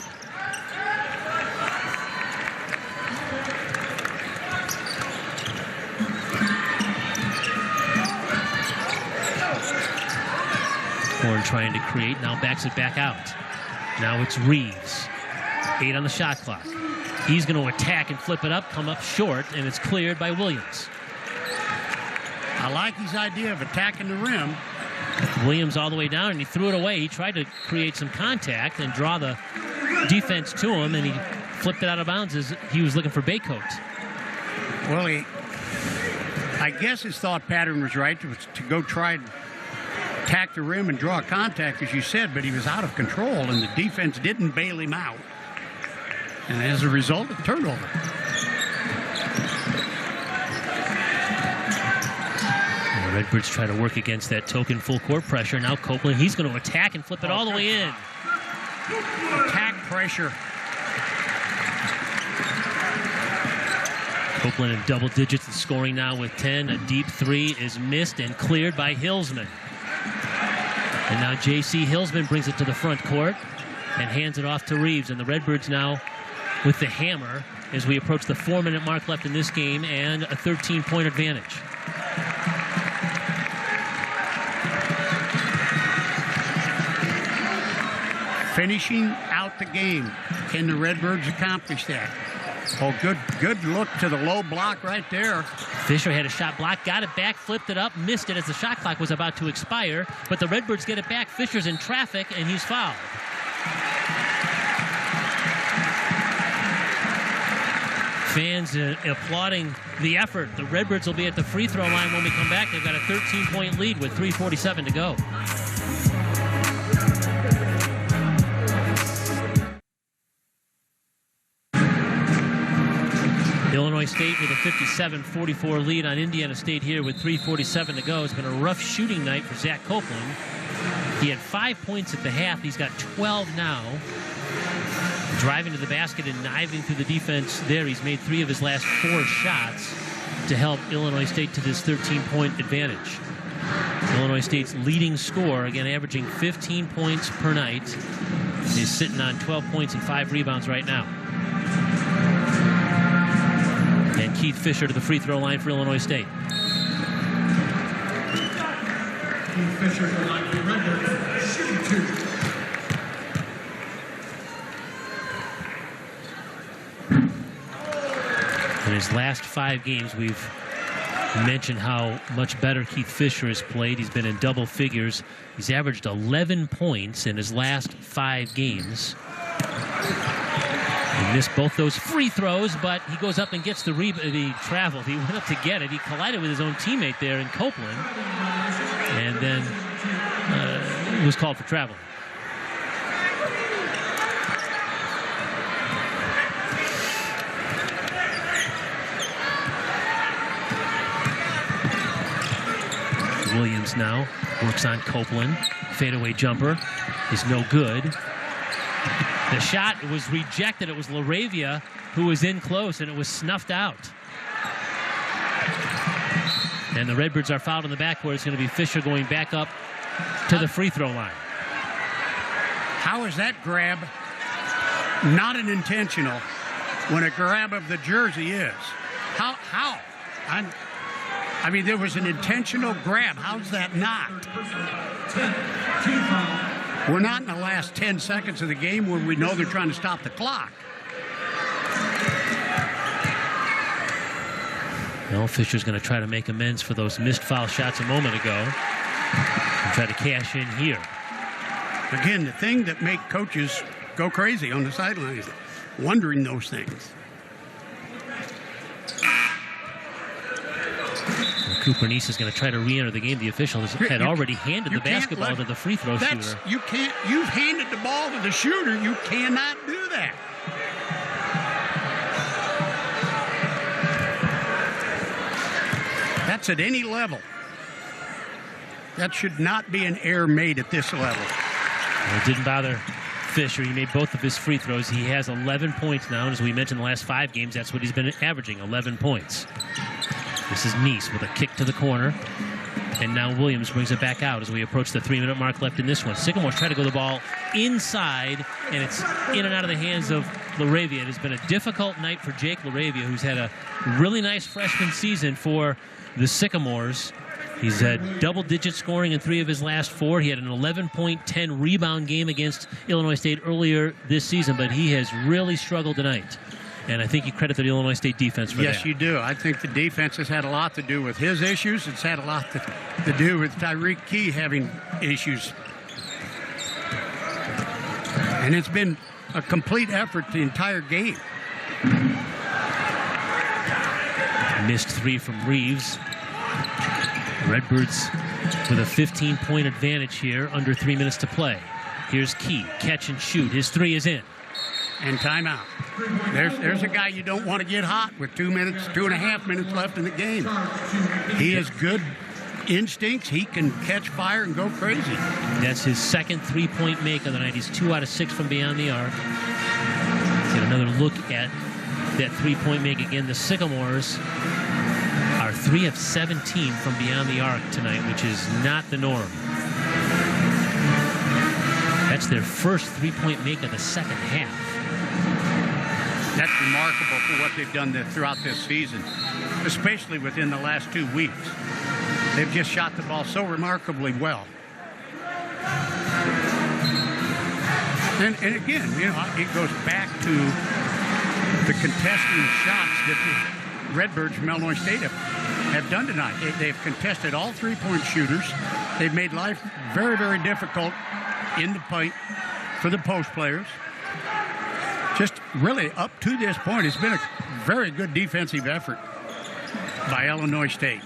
Horn trying to create, now backs it back out. Now it's Reeves. 8 on the shot clock. He's going to attack and flip it up, come up short, and it's cleared by Williams.
I like his idea of attacking the rim.
Williams all the way down, and he threw it away. He tried to create some contact and draw the defense to him, and he flipped it out of bounds as he was looking for Baycoat.
Well, I guess his thought pattern was right, to go try and attack the rim and draw contact, as you said, but he was out of control, and the defense didn't bail him out. And as a result, a turnover.
The Redbirds try to work against that token full court pressure. Now Copeland, he's going to attack and flip it all the way in.
Attack pressure.
Copeland in double digits in scoring now with 10. A deep three is missed and cleared by Hillsman. And now Jaycee Hillsman brings it to the front court and hands it off to Reeves. And the Redbirds now with the hammer as we approach the 4-minute mark left in this game and a 13-point advantage.
Finishing out the game. Can the Redbirds accomplish that? Oh, good look to the low block right there.
Fisher had a shot block, got it back, flipped it up, missed it as the shot clock was about to expire, but the Redbirds get it back. Fisher's in traffic, and he's fouled. Fans applauding the effort. The Redbirds will be at the free throw line when we come back. They've got a 13-point lead with 3:47 to go. Illinois State with a 57-44 lead on Indiana State here with 3:47 to go. It's been a rough shooting night for Zach Copeland. He had 5 points at the half. He's got 12 now. Driving to the basket and knifing through the defense there. He's made 3 of his last 4 shots to help Illinois State to this 13-point advantage. Illinois State's leading scorer, again averaging 15 points per night, is sitting on 12 points and 5 rebounds right now. And Keith Fisher to the free throw line for Illinois State.
Keith Fisher to the line for the Redbirds, shooting 2.
In his last 5 games, we've mentioned how much better Keith Fisher has played. He's been in double figures. He's averaged 11 points in his last 5 games. He missed both those free throws, but he goes up and gets the he traveled. He went up to get it. He collided with his own teammate there in Copeland, and then was called for traveling. Williams now works on Copeland. Fadeaway jumper is no good. The shot was rejected. It was LaRavia who was in close, and it was snuffed out. And the Redbirds are fouled in the backcourt. It's going to be Fisher going back up to the free throw line.
How is that grab not an intentional when a grab of the jersey is? How? I mean, there was an intentional grab. How's that not? We're not in the last 10 seconds of the game where we know they're trying to stop the clock.
Well, Fisher's going to try to make amends for those missed foul shots a moment ago and try to cash in here.
Again, the thing that make coaches go crazy on the sidelines, wondering those things.
Cooper Nice is going to try to re-enter the game. The official had already handed the basketball to the free throw shooter.
You've handed the ball to the shooter. You cannot do that. That's at any level. That should not be an error made at this level.
Well, it didn't bother Fisher. He made both of his free throws. He has 11 points now, and as we mentioned, the last 5 games, that's what he's been averaging, 11 points. This is Nice with a kick to the corner. And now Williams brings it back out as we approach the 3-minute mark left in this one. Sycamore's trying to go the ball inside, and it's in and out of the hands of LaRavia. It has been a difficult night for Jake LaRavia, who's had a really nice freshman season for the Sycamores. He's had double-digit scoring in 3 of his last 4. He had an 11-10 rebound game against Illinois State earlier this season, but he has really struggled tonight. And I think you credit the Illinois State defense for that.
Yes, you do. I think the defense has had a lot to do with his issues. It's had a lot to do with Tyreek Key having issues. And it's been a complete effort the entire game.
Missed 3 from Reeves. Redbirds with a 15-point advantage here, under 3 minutes to play. Here's Key, catch and shoot. His 3 is in.
And timeout. There's a guy you don't want to get hot with 2.5 minutes left in the game. He has good instincts. He can catch fire and go crazy.
That's his second 3-point make of the night. He's 2 out of 6 from beyond the arc. Get another look at that 3-point make again. The Sycamores are 3 of 17 from beyond the arc tonight, which is not the norm. That's their first 3-point make of the second half.
That's remarkable for what they've done throughout this season, especially within the last 2 weeks. They've just shot the ball so remarkably well. And again, you know, it goes back to the contesting shots that the Redbirds from Illinois State have done tonight. They've contested all 3-point shooters. They've made life very, very difficult in the paint for the post players. Just really up to this point, it's been a very good defensive effort by Illinois State.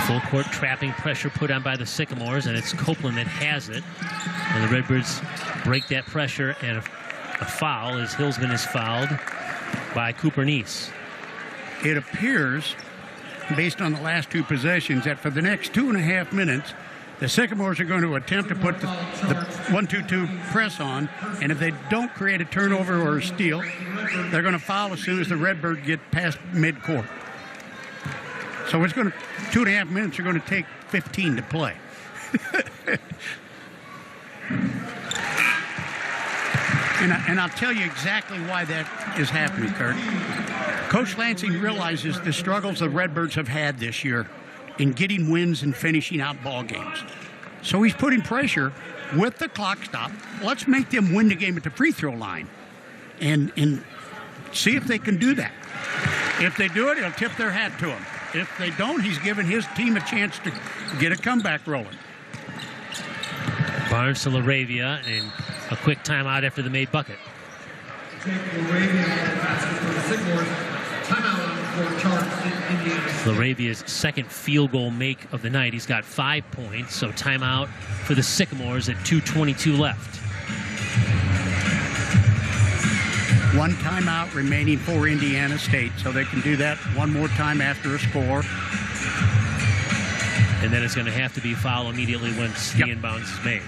Full court trapping pressure put on by the Sycamores, and it's Copeland that has it. And the Redbirds break that pressure, and a foul as Hillsman is fouled by Cooper Nice.
It appears, based on the last 2 possessions, that for the next 2.5 minutes, the Sycamores are going to attempt to put the 1-2-2 press on, and if they don't create a turnover or a steal, they're going to foul as soon as the Redbird get past midcourt. So it's going to 2.5 minutes are going to take 15 to play. And I'll tell you exactly why that is happening, Kurt. Coach Lansing realizes the struggles the Redbirds have had this year in getting wins and finishing out ball games. So he's putting pressure with the clock stop. Let's make them win the game at the free throw line and see if they can do that. If they do it, he'll tip their hat to him. If they don't, he's giving his team a chance to get a comeback rolling.
Barnes to LaRavia, and a quick timeout after the made bucket. LaRavia's second field goal make of the night. He's got 5 points, so timeout for the Sycamores at 2:22 left.
1 timeout remaining for Indiana State, so they can do that one more time after a score.
And then it's going to have to be foul immediately once the inbounds is made.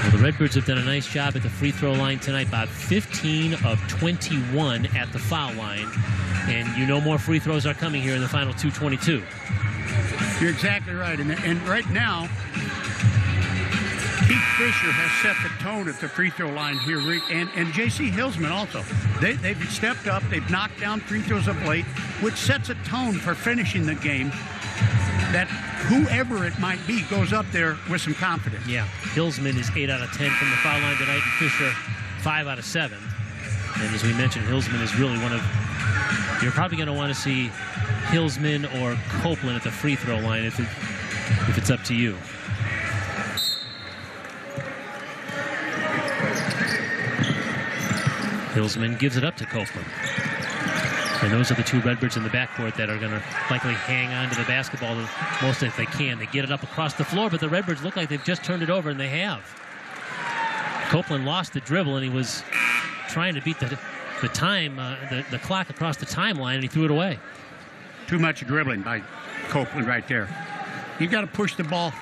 Well, the Redbirds have done a nice job at the free throw line tonight, Bob. 15 of 21 at the foul line. And you know more free throws are coming here in the final 2:22.
You're exactly right. And right now, Keith Fisher has set the tone at the free throw line here. And Jaycee Hillsman also. They've stepped up. They've knocked down free throws of late, which sets a tone for finishing the game that whoever it might be goes up there with some confidence.
Yeah. Hillsman is 8 out of 10 from the foul line tonight, and Fisher 5 out of 7. And as we mentioned, Hillsman is really one of... You're probably going to want to see Hillsman or Copeland at the free throw line if it's up to you. Hillsman gives it up to Copeland. And those are the two Redbirds in the backcourt that are going to likely hang on to the basketball the most if they can. They get it up across the floor, but the Redbirds look like they've just turned it over, and they have. Copeland lost the dribble, and he was trying to beat the clock across the timeline, and he threw it away.
Too much dribbling by Copeland right there. You've got to push the ball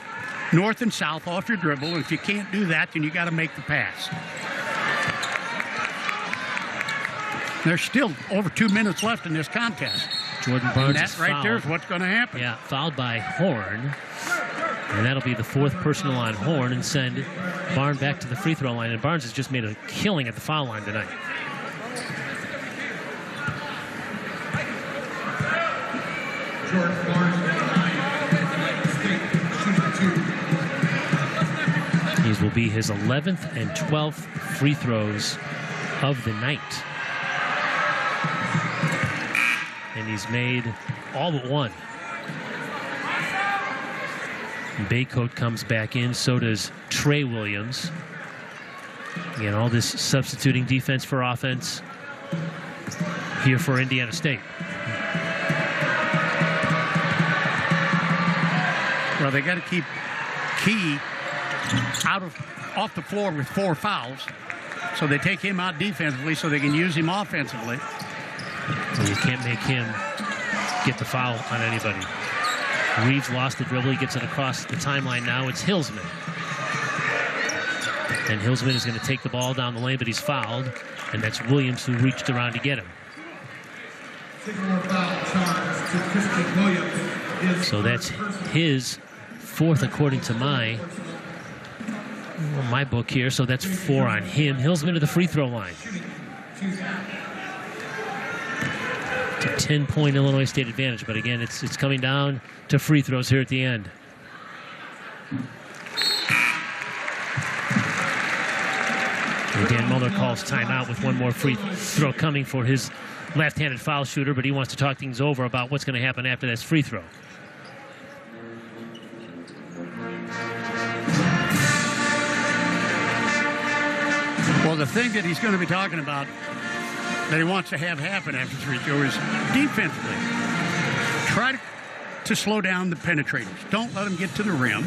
north and south off your dribble, and if you can't do that, then you got to make the pass. There's still over 2 minutes left in this contest.
Jordan Barnes
is fouled. That right there is what's going to happen.
Yeah, fouled by Horn. And that'll be the 4th personal on Horn and send Barnes back to the free throw line. And Barnes has just made a killing at the foul line tonight.
Jordan Barnes,
These will be his 11th and 12th free throws of the night. And he's made all but one. Baycoat comes back in, so does Trey Williams. Again, all this substituting defense for offense here for Indiana State.
Well, they got to keep Key off the floor with 4 fouls. So they take him out defensively so they can use him offensively.
So you can't make him get the foul on anybody. Reeves lost the dribble. He gets it across the timeline now. It's Hillsman. And Hillsman is going to take the ball down the lane, but he's fouled. And that's Williams who reached around to get him. So that's his 4th according to my book here. So that's 4 on him. Hillsman to the free throw line. It's a 10-point Illinois State advantage, but again, it's coming down to free throws here at the end. And Dan Muller calls timeout with one more free throw coming for his left-handed foul shooter, but he wants to talk things over about what's going to happen after this free throw.
Well, the thing that he's going to be talking about that he wants to have happen after free throw is defensively. Try to slow down the penetrators. Don't let them get to the rim,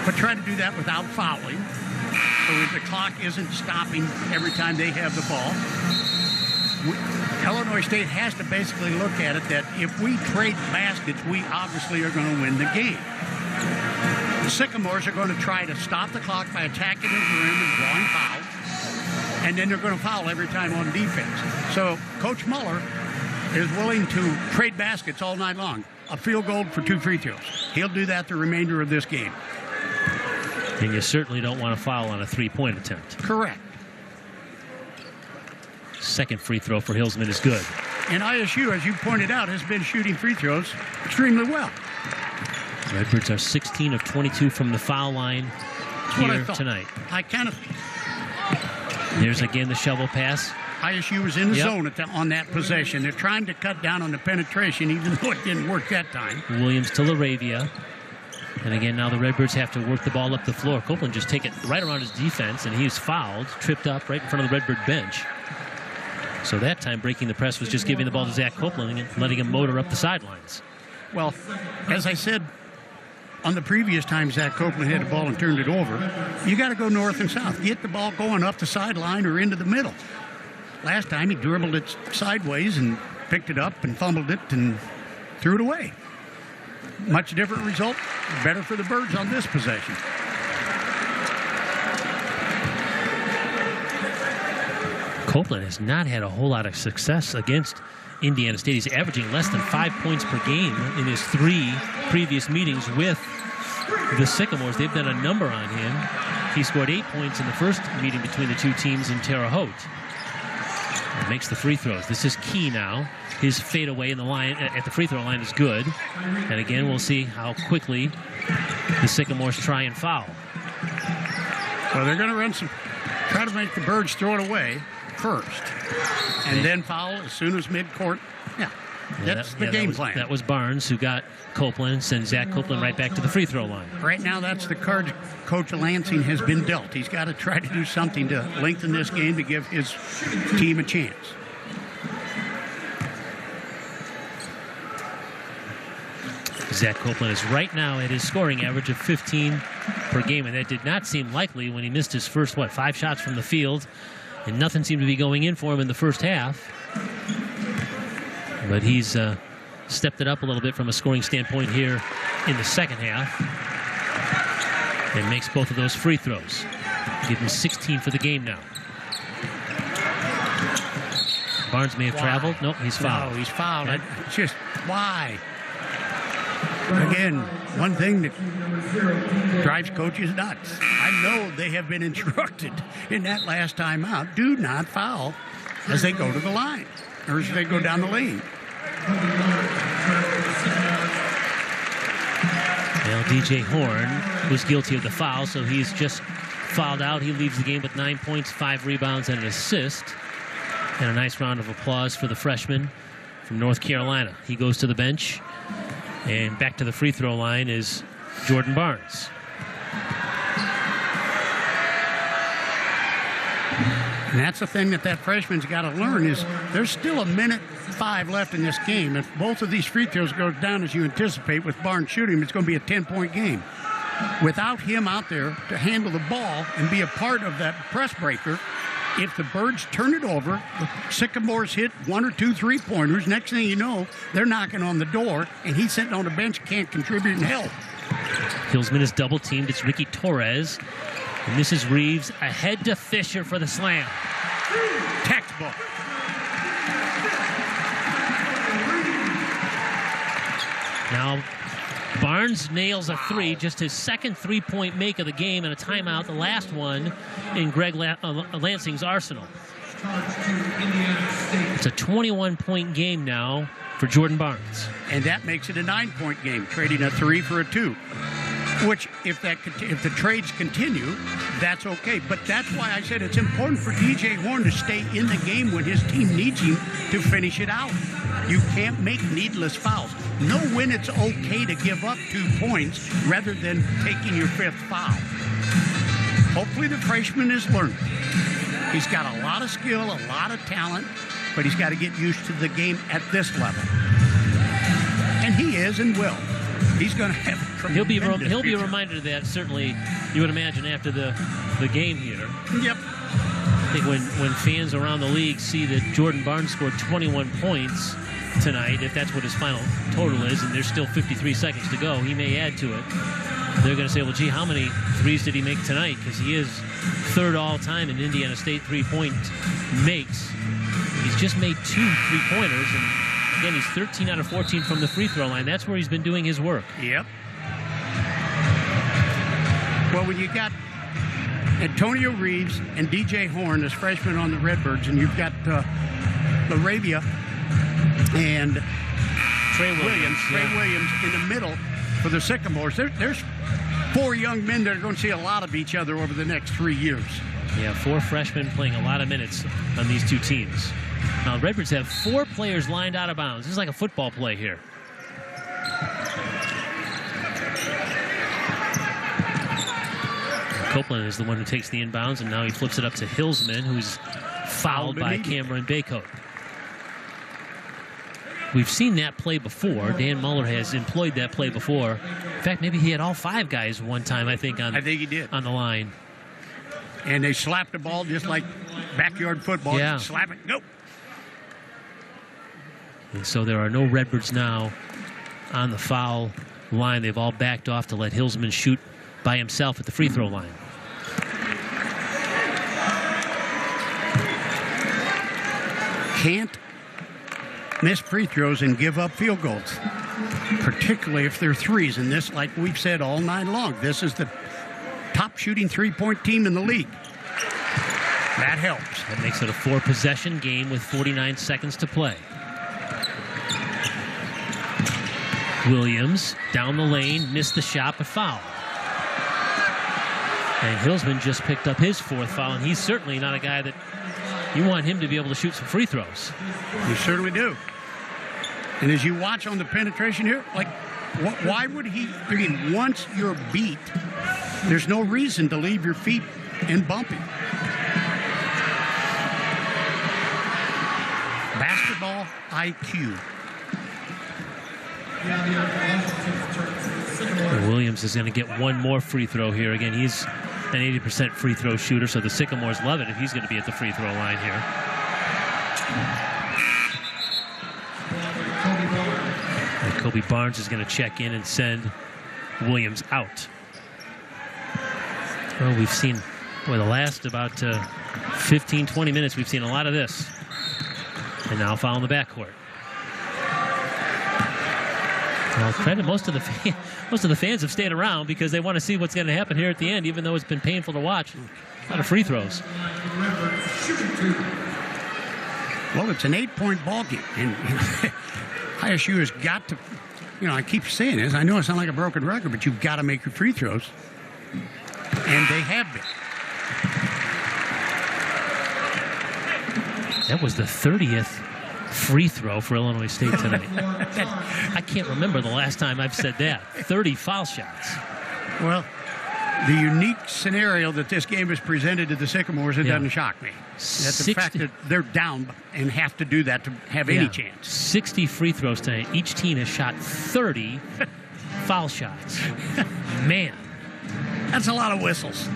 but try to do that without fouling so that the clock isn't stopping every time they have the ball. Illinois State has to basically look at it that if we trade baskets, we obviously are going to win the game. The Sycamores are going to try to stop the clock by attacking the rim and drawing fouls. And then they're going to foul every time on defense. So Coach Muller is willing to trade baskets all night long. A field goal for 2 free throws. He'll do that the remainder of this game.
And you certainly don't want to foul on a 3-point attempt.
Correct.
Second free throw for Hillsman is good.
And ISU, as you pointed out, has been shooting free throws extremely well.
Redbirds are 16 of 22 from the foul line here tonight. There's again the shovel pass.
ISU was in the zone on that possession. They're trying to cut down on the penetration, even though it didn't work that time.
Williams to LaRavia. And again, now the Redbirds have to work the ball up the floor. Copeland just take it right around his defense, and he's fouled, tripped up right in front of the Redbird bench. So that time, breaking the press was just giving the ball to Zach Copeland and letting him motor up the sidelines.
Well, as I said, on the previous time Zach Copeland had the ball and turned it over, you got to go north and south. Get the ball going up the sideline or into the middle. Last time he dribbled it sideways and picked it up and fumbled it and threw it away. much different result. Better for the Birds on this possession.
Copeland has not had a whole lot of success against Indiana State. He's averaging less than 5 points per game in his 3 previous meetings with the Sycamores. They've done a number on him. He scored 8 points in the first meeting between the two teams in Terre Haute. He makes the free throws. This is key now. His fadeaway in the line at the free throw line is good. And again, we'll see how quickly the Sycamores try and foul.
Well, they're going to try to make the Birds throw it away first, and then foul as soon as midcourt. Yeah, that's the game plan.
That was Barnes who got Copeland, send Zach Copeland right back to the free throw line.
Right now, that's the card Coach Lansing has been dealt. He's got to try to do something to lengthen this game to give his team a chance.
Zach Copeland is right now at his scoring average of 15 per game, and that did not seem likely when he missed his first, 5 shots from the field, and nothing seemed to be going in for him in the first half. But he's stepped it up a little bit from a scoring standpoint here in the second half, and makes both of those free throws. Give him 16 for the game now. Barnes may have traveled. Nope, he's fouled.
No, he's fouled. It's just, why? Again, one thing that drives coaches nuts. I know they have been instructed in that last timeout, do not foul as they go to the line or as they go down the lane.
Well, DJ Horn was guilty of the foul, so he's just fouled out. He leaves the game with 9 points, 5 rebounds, and an assist. And a nice round of applause for the freshman from North Carolina. He goes to the bench. And back to the free throw line is Jordan Barnes.
And that's the thing that freshman's got to learn is there's still a minute 5 left in this game. If both of these free throws go down as you anticipate with Barnes shooting, it's going to be a 10-point game. Without him out there to handle the ball and be a part of that press breaker, if the Birds turn it over, the Sycamores hit 1 or 2 3-pointers. Next thing you know, they're knocking on the door, and he's sitting on the bench, can't contribute and help.
Hillsman is double-teamed. It's Ricky Torres. And this is Reeves ahead to Fisher for the slam.
Textbook.
Now, Barnes nails a 3, just his second 3-point make of the game, and a timeout, the last one in Greg Lansing's arsenal. It's a 21-point game now for Jordan Barnes.
And that makes it a 9-point game, trading a 3 for a 2. Which, if the trades continue, that's okay. But that's why I said it's important for DJ Horn to stay in the game when his team needs him to finish it out. You can't make needless fouls. Know when it's okay to give up 2 points rather than taking your 5th foul. Hopefully the freshman is learning. He's got a lot of skill, a lot of talent, but he's got to get used to the game at this level. And he is and will. He's going to have a tremendous
He'll be reminded of that, certainly, you would imagine, after the game here.
Yep.
I think when fans around the league see that Jordan Barnes scored 21 points tonight, if that's what his final total is, and there's still 53 seconds to go, he may add to it. They're going to say, well, gee, how many threes did he make tonight? Because he is 3rd all-time in Indiana State 3-point makes. He's just made 2 3-pointers, and again, he's 13 out of 14 from the free throw line. That's where he's been doing his work.
Yep. Well, when you got Antonio Reeves and DJ Horn as freshmen on the Redbirds, and you've got LaRavia and Trey Williams in the middle for the Sycamores, there's 4 young men that are going to see a lot of each other over the next 3 years.
Yeah, 4 freshmen playing a lot of minutes on these 2 teams. Now, Redbirds have 4 players lined out of bounds. This is like a football play here. Copeland is the one who takes the inbounds, and now he flips it up to Hillsman, who's fouled by Cameron Baycoat. We've seen that play before. Dan Muller has employed that play before. In fact, maybe he had all 5 guys one time, I think he did. On the line.
And they slapped the ball just like backyard football.
Yeah.
Slap it, go.
And so there are no Redbirds now on the foul line. They've all backed off to let Hillsman shoot by himself at the free throw line.
Can't miss free throws and give up field goals, particularly if they're threes. And this, like we've said all night long, this is the top shooting three-point team in the league. That helps.
That makes it a 4-possession game with 49 seconds to play. Williams down the lane, missed the shot, but foul. And Hillsman just picked up his 4th foul, and he's certainly not a guy that you want him to be able to shoot some free throws.
You certainly do. And as you watch on the penetration here, like, why would he? I mean, once you're beat, there's no reason to leave your feet and bumping. Basketball IQ.
Williams is going to get one more free throw here. Again, he's an 80% free throw shooter, so the Sycamores love it if he's going to be at the free throw line here. And Kobe Barnes is going to check in and send Williams out. Well, we've seen, boy, the last about 15, 20 minutes, we've seen a lot of this. And now foul in the backcourt. Well, credit most of the fans have stayed around because they want to see what's going to happen here at the end, even though it's been painful to watch. A lot of free throws.
Well, it's an 8-point ball game, and ISU has got to. You know, I keep saying this. I know I sound like a broken record, but you've got to make your free throws, and they have been.
That was the 30th free throw for Illinois State tonight. I can't remember the last time I've said that. 30 foul shots.
Well, the unique scenario that this game has presented to the Sycamores, it doesn't shock me. That's the fact that they're down and have to do that to have any chance.
60 free throws tonight. Each team has shot 30 foul shots. Man.
That's a lot of whistles.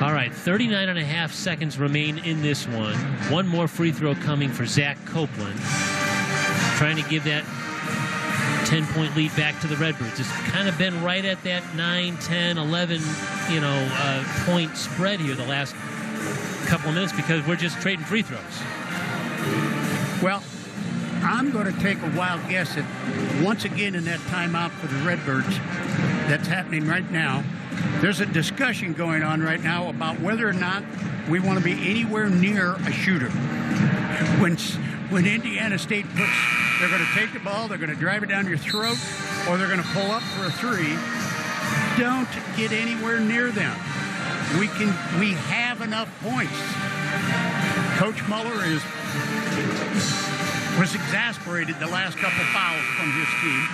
All right, 39.5 seconds remain in this one. One more free throw coming for Zach Copeland. Trying to give that 10-point lead back to the Redbirds. It's kind of been right at that 9, 10, 11, point spread here the last couple of minutes because we're just trading free throws.
Well, I'm going to take a wild guess that once again in that timeout for the Redbirds that's happening right now, there's a discussion going on right now about whether or not we want to be anywhere near a shooter. When Indiana State they're going to take the ball, they're going to drive it down your throat, or they're going to pull up for a three. Don't get anywhere near them. We have enough points. Coach Muller was exasperated the last couple fouls from his team.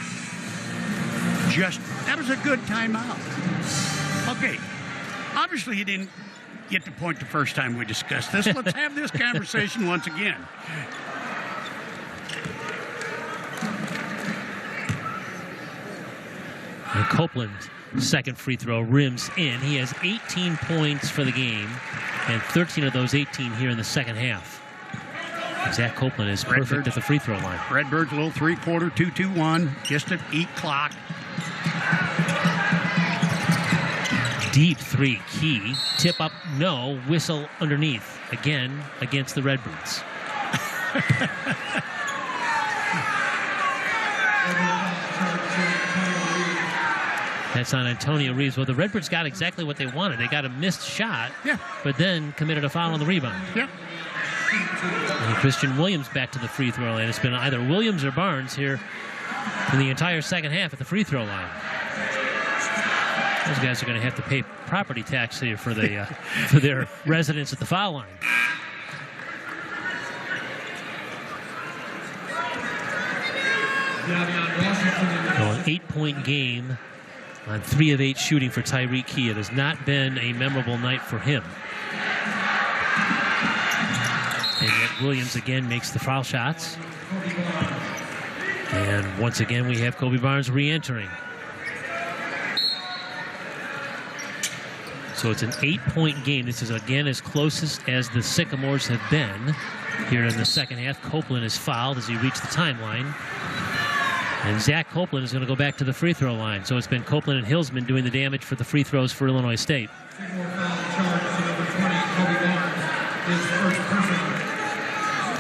That was a good timeout. Okay, obviously he didn't get the point the first time we discussed this. Let's have this conversation once again.
And Copeland, second free throw, rims in. He has 18 points for the game, and 13 of those 18 here in the second half. Zach Copeland is perfect at the free throw line.
Redbird's a little three-quarter, 2-2-1, just to eat clock.
Deep three, key. Tip up, no. Whistle underneath. Again, against the Redbirds. That's on Antonio Reeves. Well, the Redbirds got exactly what they wanted. They got a missed shot, but then committed a foul on the rebound.
Yeah.
And Christian Williams back to the free throw line. It's been either Williams or Barnes here for the entire second half at the free throw line. Those guys are going to have to pay property tax here for their residence at the foul line. Well, an 8-point game on 3 of 8 shooting for Tyreek Key. It has not been a memorable night for him. And yet Williams again makes the foul shots. And once again we have Kobe Barnes re-entering. So it's an 8-point game. This is again as close as the Sycamores have been here in the second half. Copeland is fouled as he reached the timeline. And Zach Copeland is going to go back to the free throw line. So it's been Copeland and Hillsman doing the damage for the free throws for Illinois State.
2 more foul charge to number 20, Kobe Barnes. His first personal.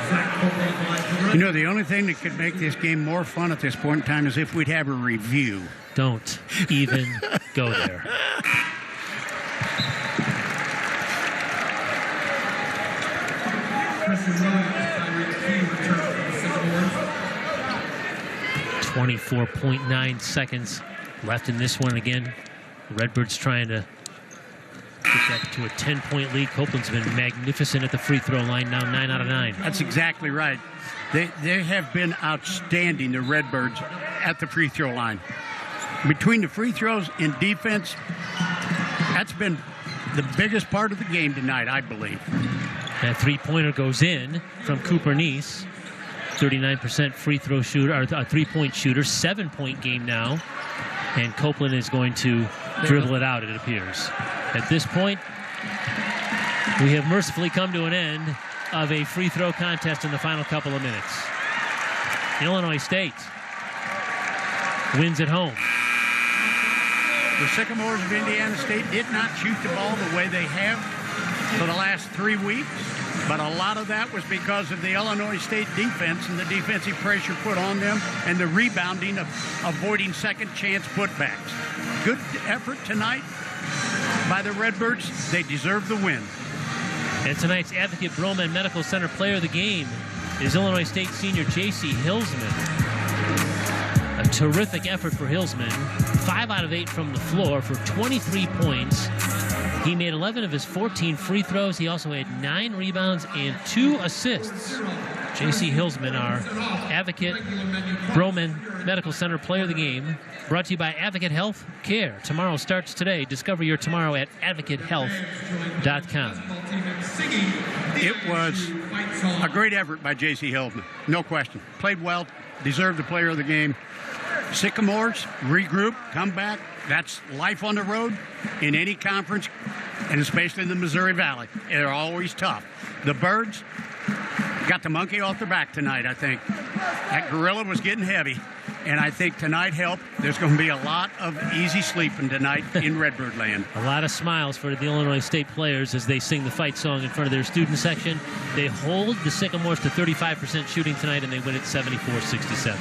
Zach Copeland line to Redbird.
You know, the only thing that could make this game more fun at this point in time is if we'd have a review.
Don't even go there.
Christian Williams, Tyreek Key returns for the Sycamores.
24.9 seconds left in this one again. Redbird's trying to get that to a 10-point lead. Copeland's been magnificent at the free throw line, now 9 out of 9.
That's exactly right. They have been outstanding, the Redbirds, at the free throw line. Between the free throws and defense, that's been the biggest part of the game tonight, I believe.
That three-pointer goes in from Cooper Neese. 39% free throw shooter, or a three-point shooter, 7-point game now. And Copeland is going to dribble it out, it appears. At this point, we have mercifully come to an end of a free throw contest in the final couple of minutes. Illinois State wins at home.
The Sycamores of Indiana State did not shoot the ball the way they have for the last 3 weeks, but a lot of that was because of the Illinois State defense and the defensive pressure put on them and the rebounding of avoiding second chance putbacks. Good effort tonight by the Redbirds. They deserve the win.
And tonight's Advocate Broman Medical Center player of the game is Illinois State senior Jaycee Hillsman. A terrific effort for Hillsman. 5 out of 8 from the floor for 23 points. He made 11 of his 14 free throws. He also had 9 rebounds and 2 assists. Jaycee Hillsman, our Advocate Broman Medical Center player of the game. Brought to you by Advocate Health Care. Tomorrow starts today. Discover your tomorrow at advocatehealth.com.
It was a great effort by Jaycee Hillsman, no question. Played well, deserved the player of the game. Sycamores, regroup, come back. That's life on the road in any conference, and especially in the Missouri Valley. They're always tough. The Birds got the monkey off their back tonight, I think. That gorilla was getting heavy, and I think tonight helped. There's going to be a lot of easy sleeping tonight in Redbird land.
A lot of smiles for the Illinois State players as they sing the fight song in front of their student section. They hold the Sycamores to 35% shooting tonight, and they win it 74-67.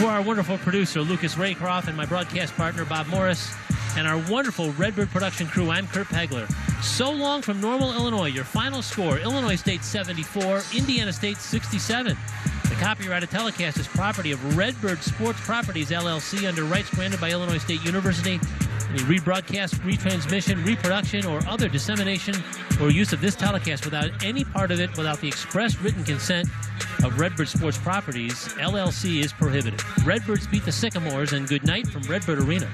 For our wonderful producer, Lucas Raycroft, and my broadcast partner, Bob Morris, and our wonderful Redbird production crew, I'm Kurt Pegler. So long from Normal, Illinois. Your final score, Illinois State 74, Indiana State 67. The copyrighted telecast is property of Redbird Sports Properties, LLC, under rights granted by Illinois State University. Any rebroadcast, retransmission, reproduction, or other dissemination or use of this telecast without any part of it, without the express written consent of Redbird Sports Properties, LLC, is prohibited. Redbirds beat the Sycamores, and good night from Redbird Arena.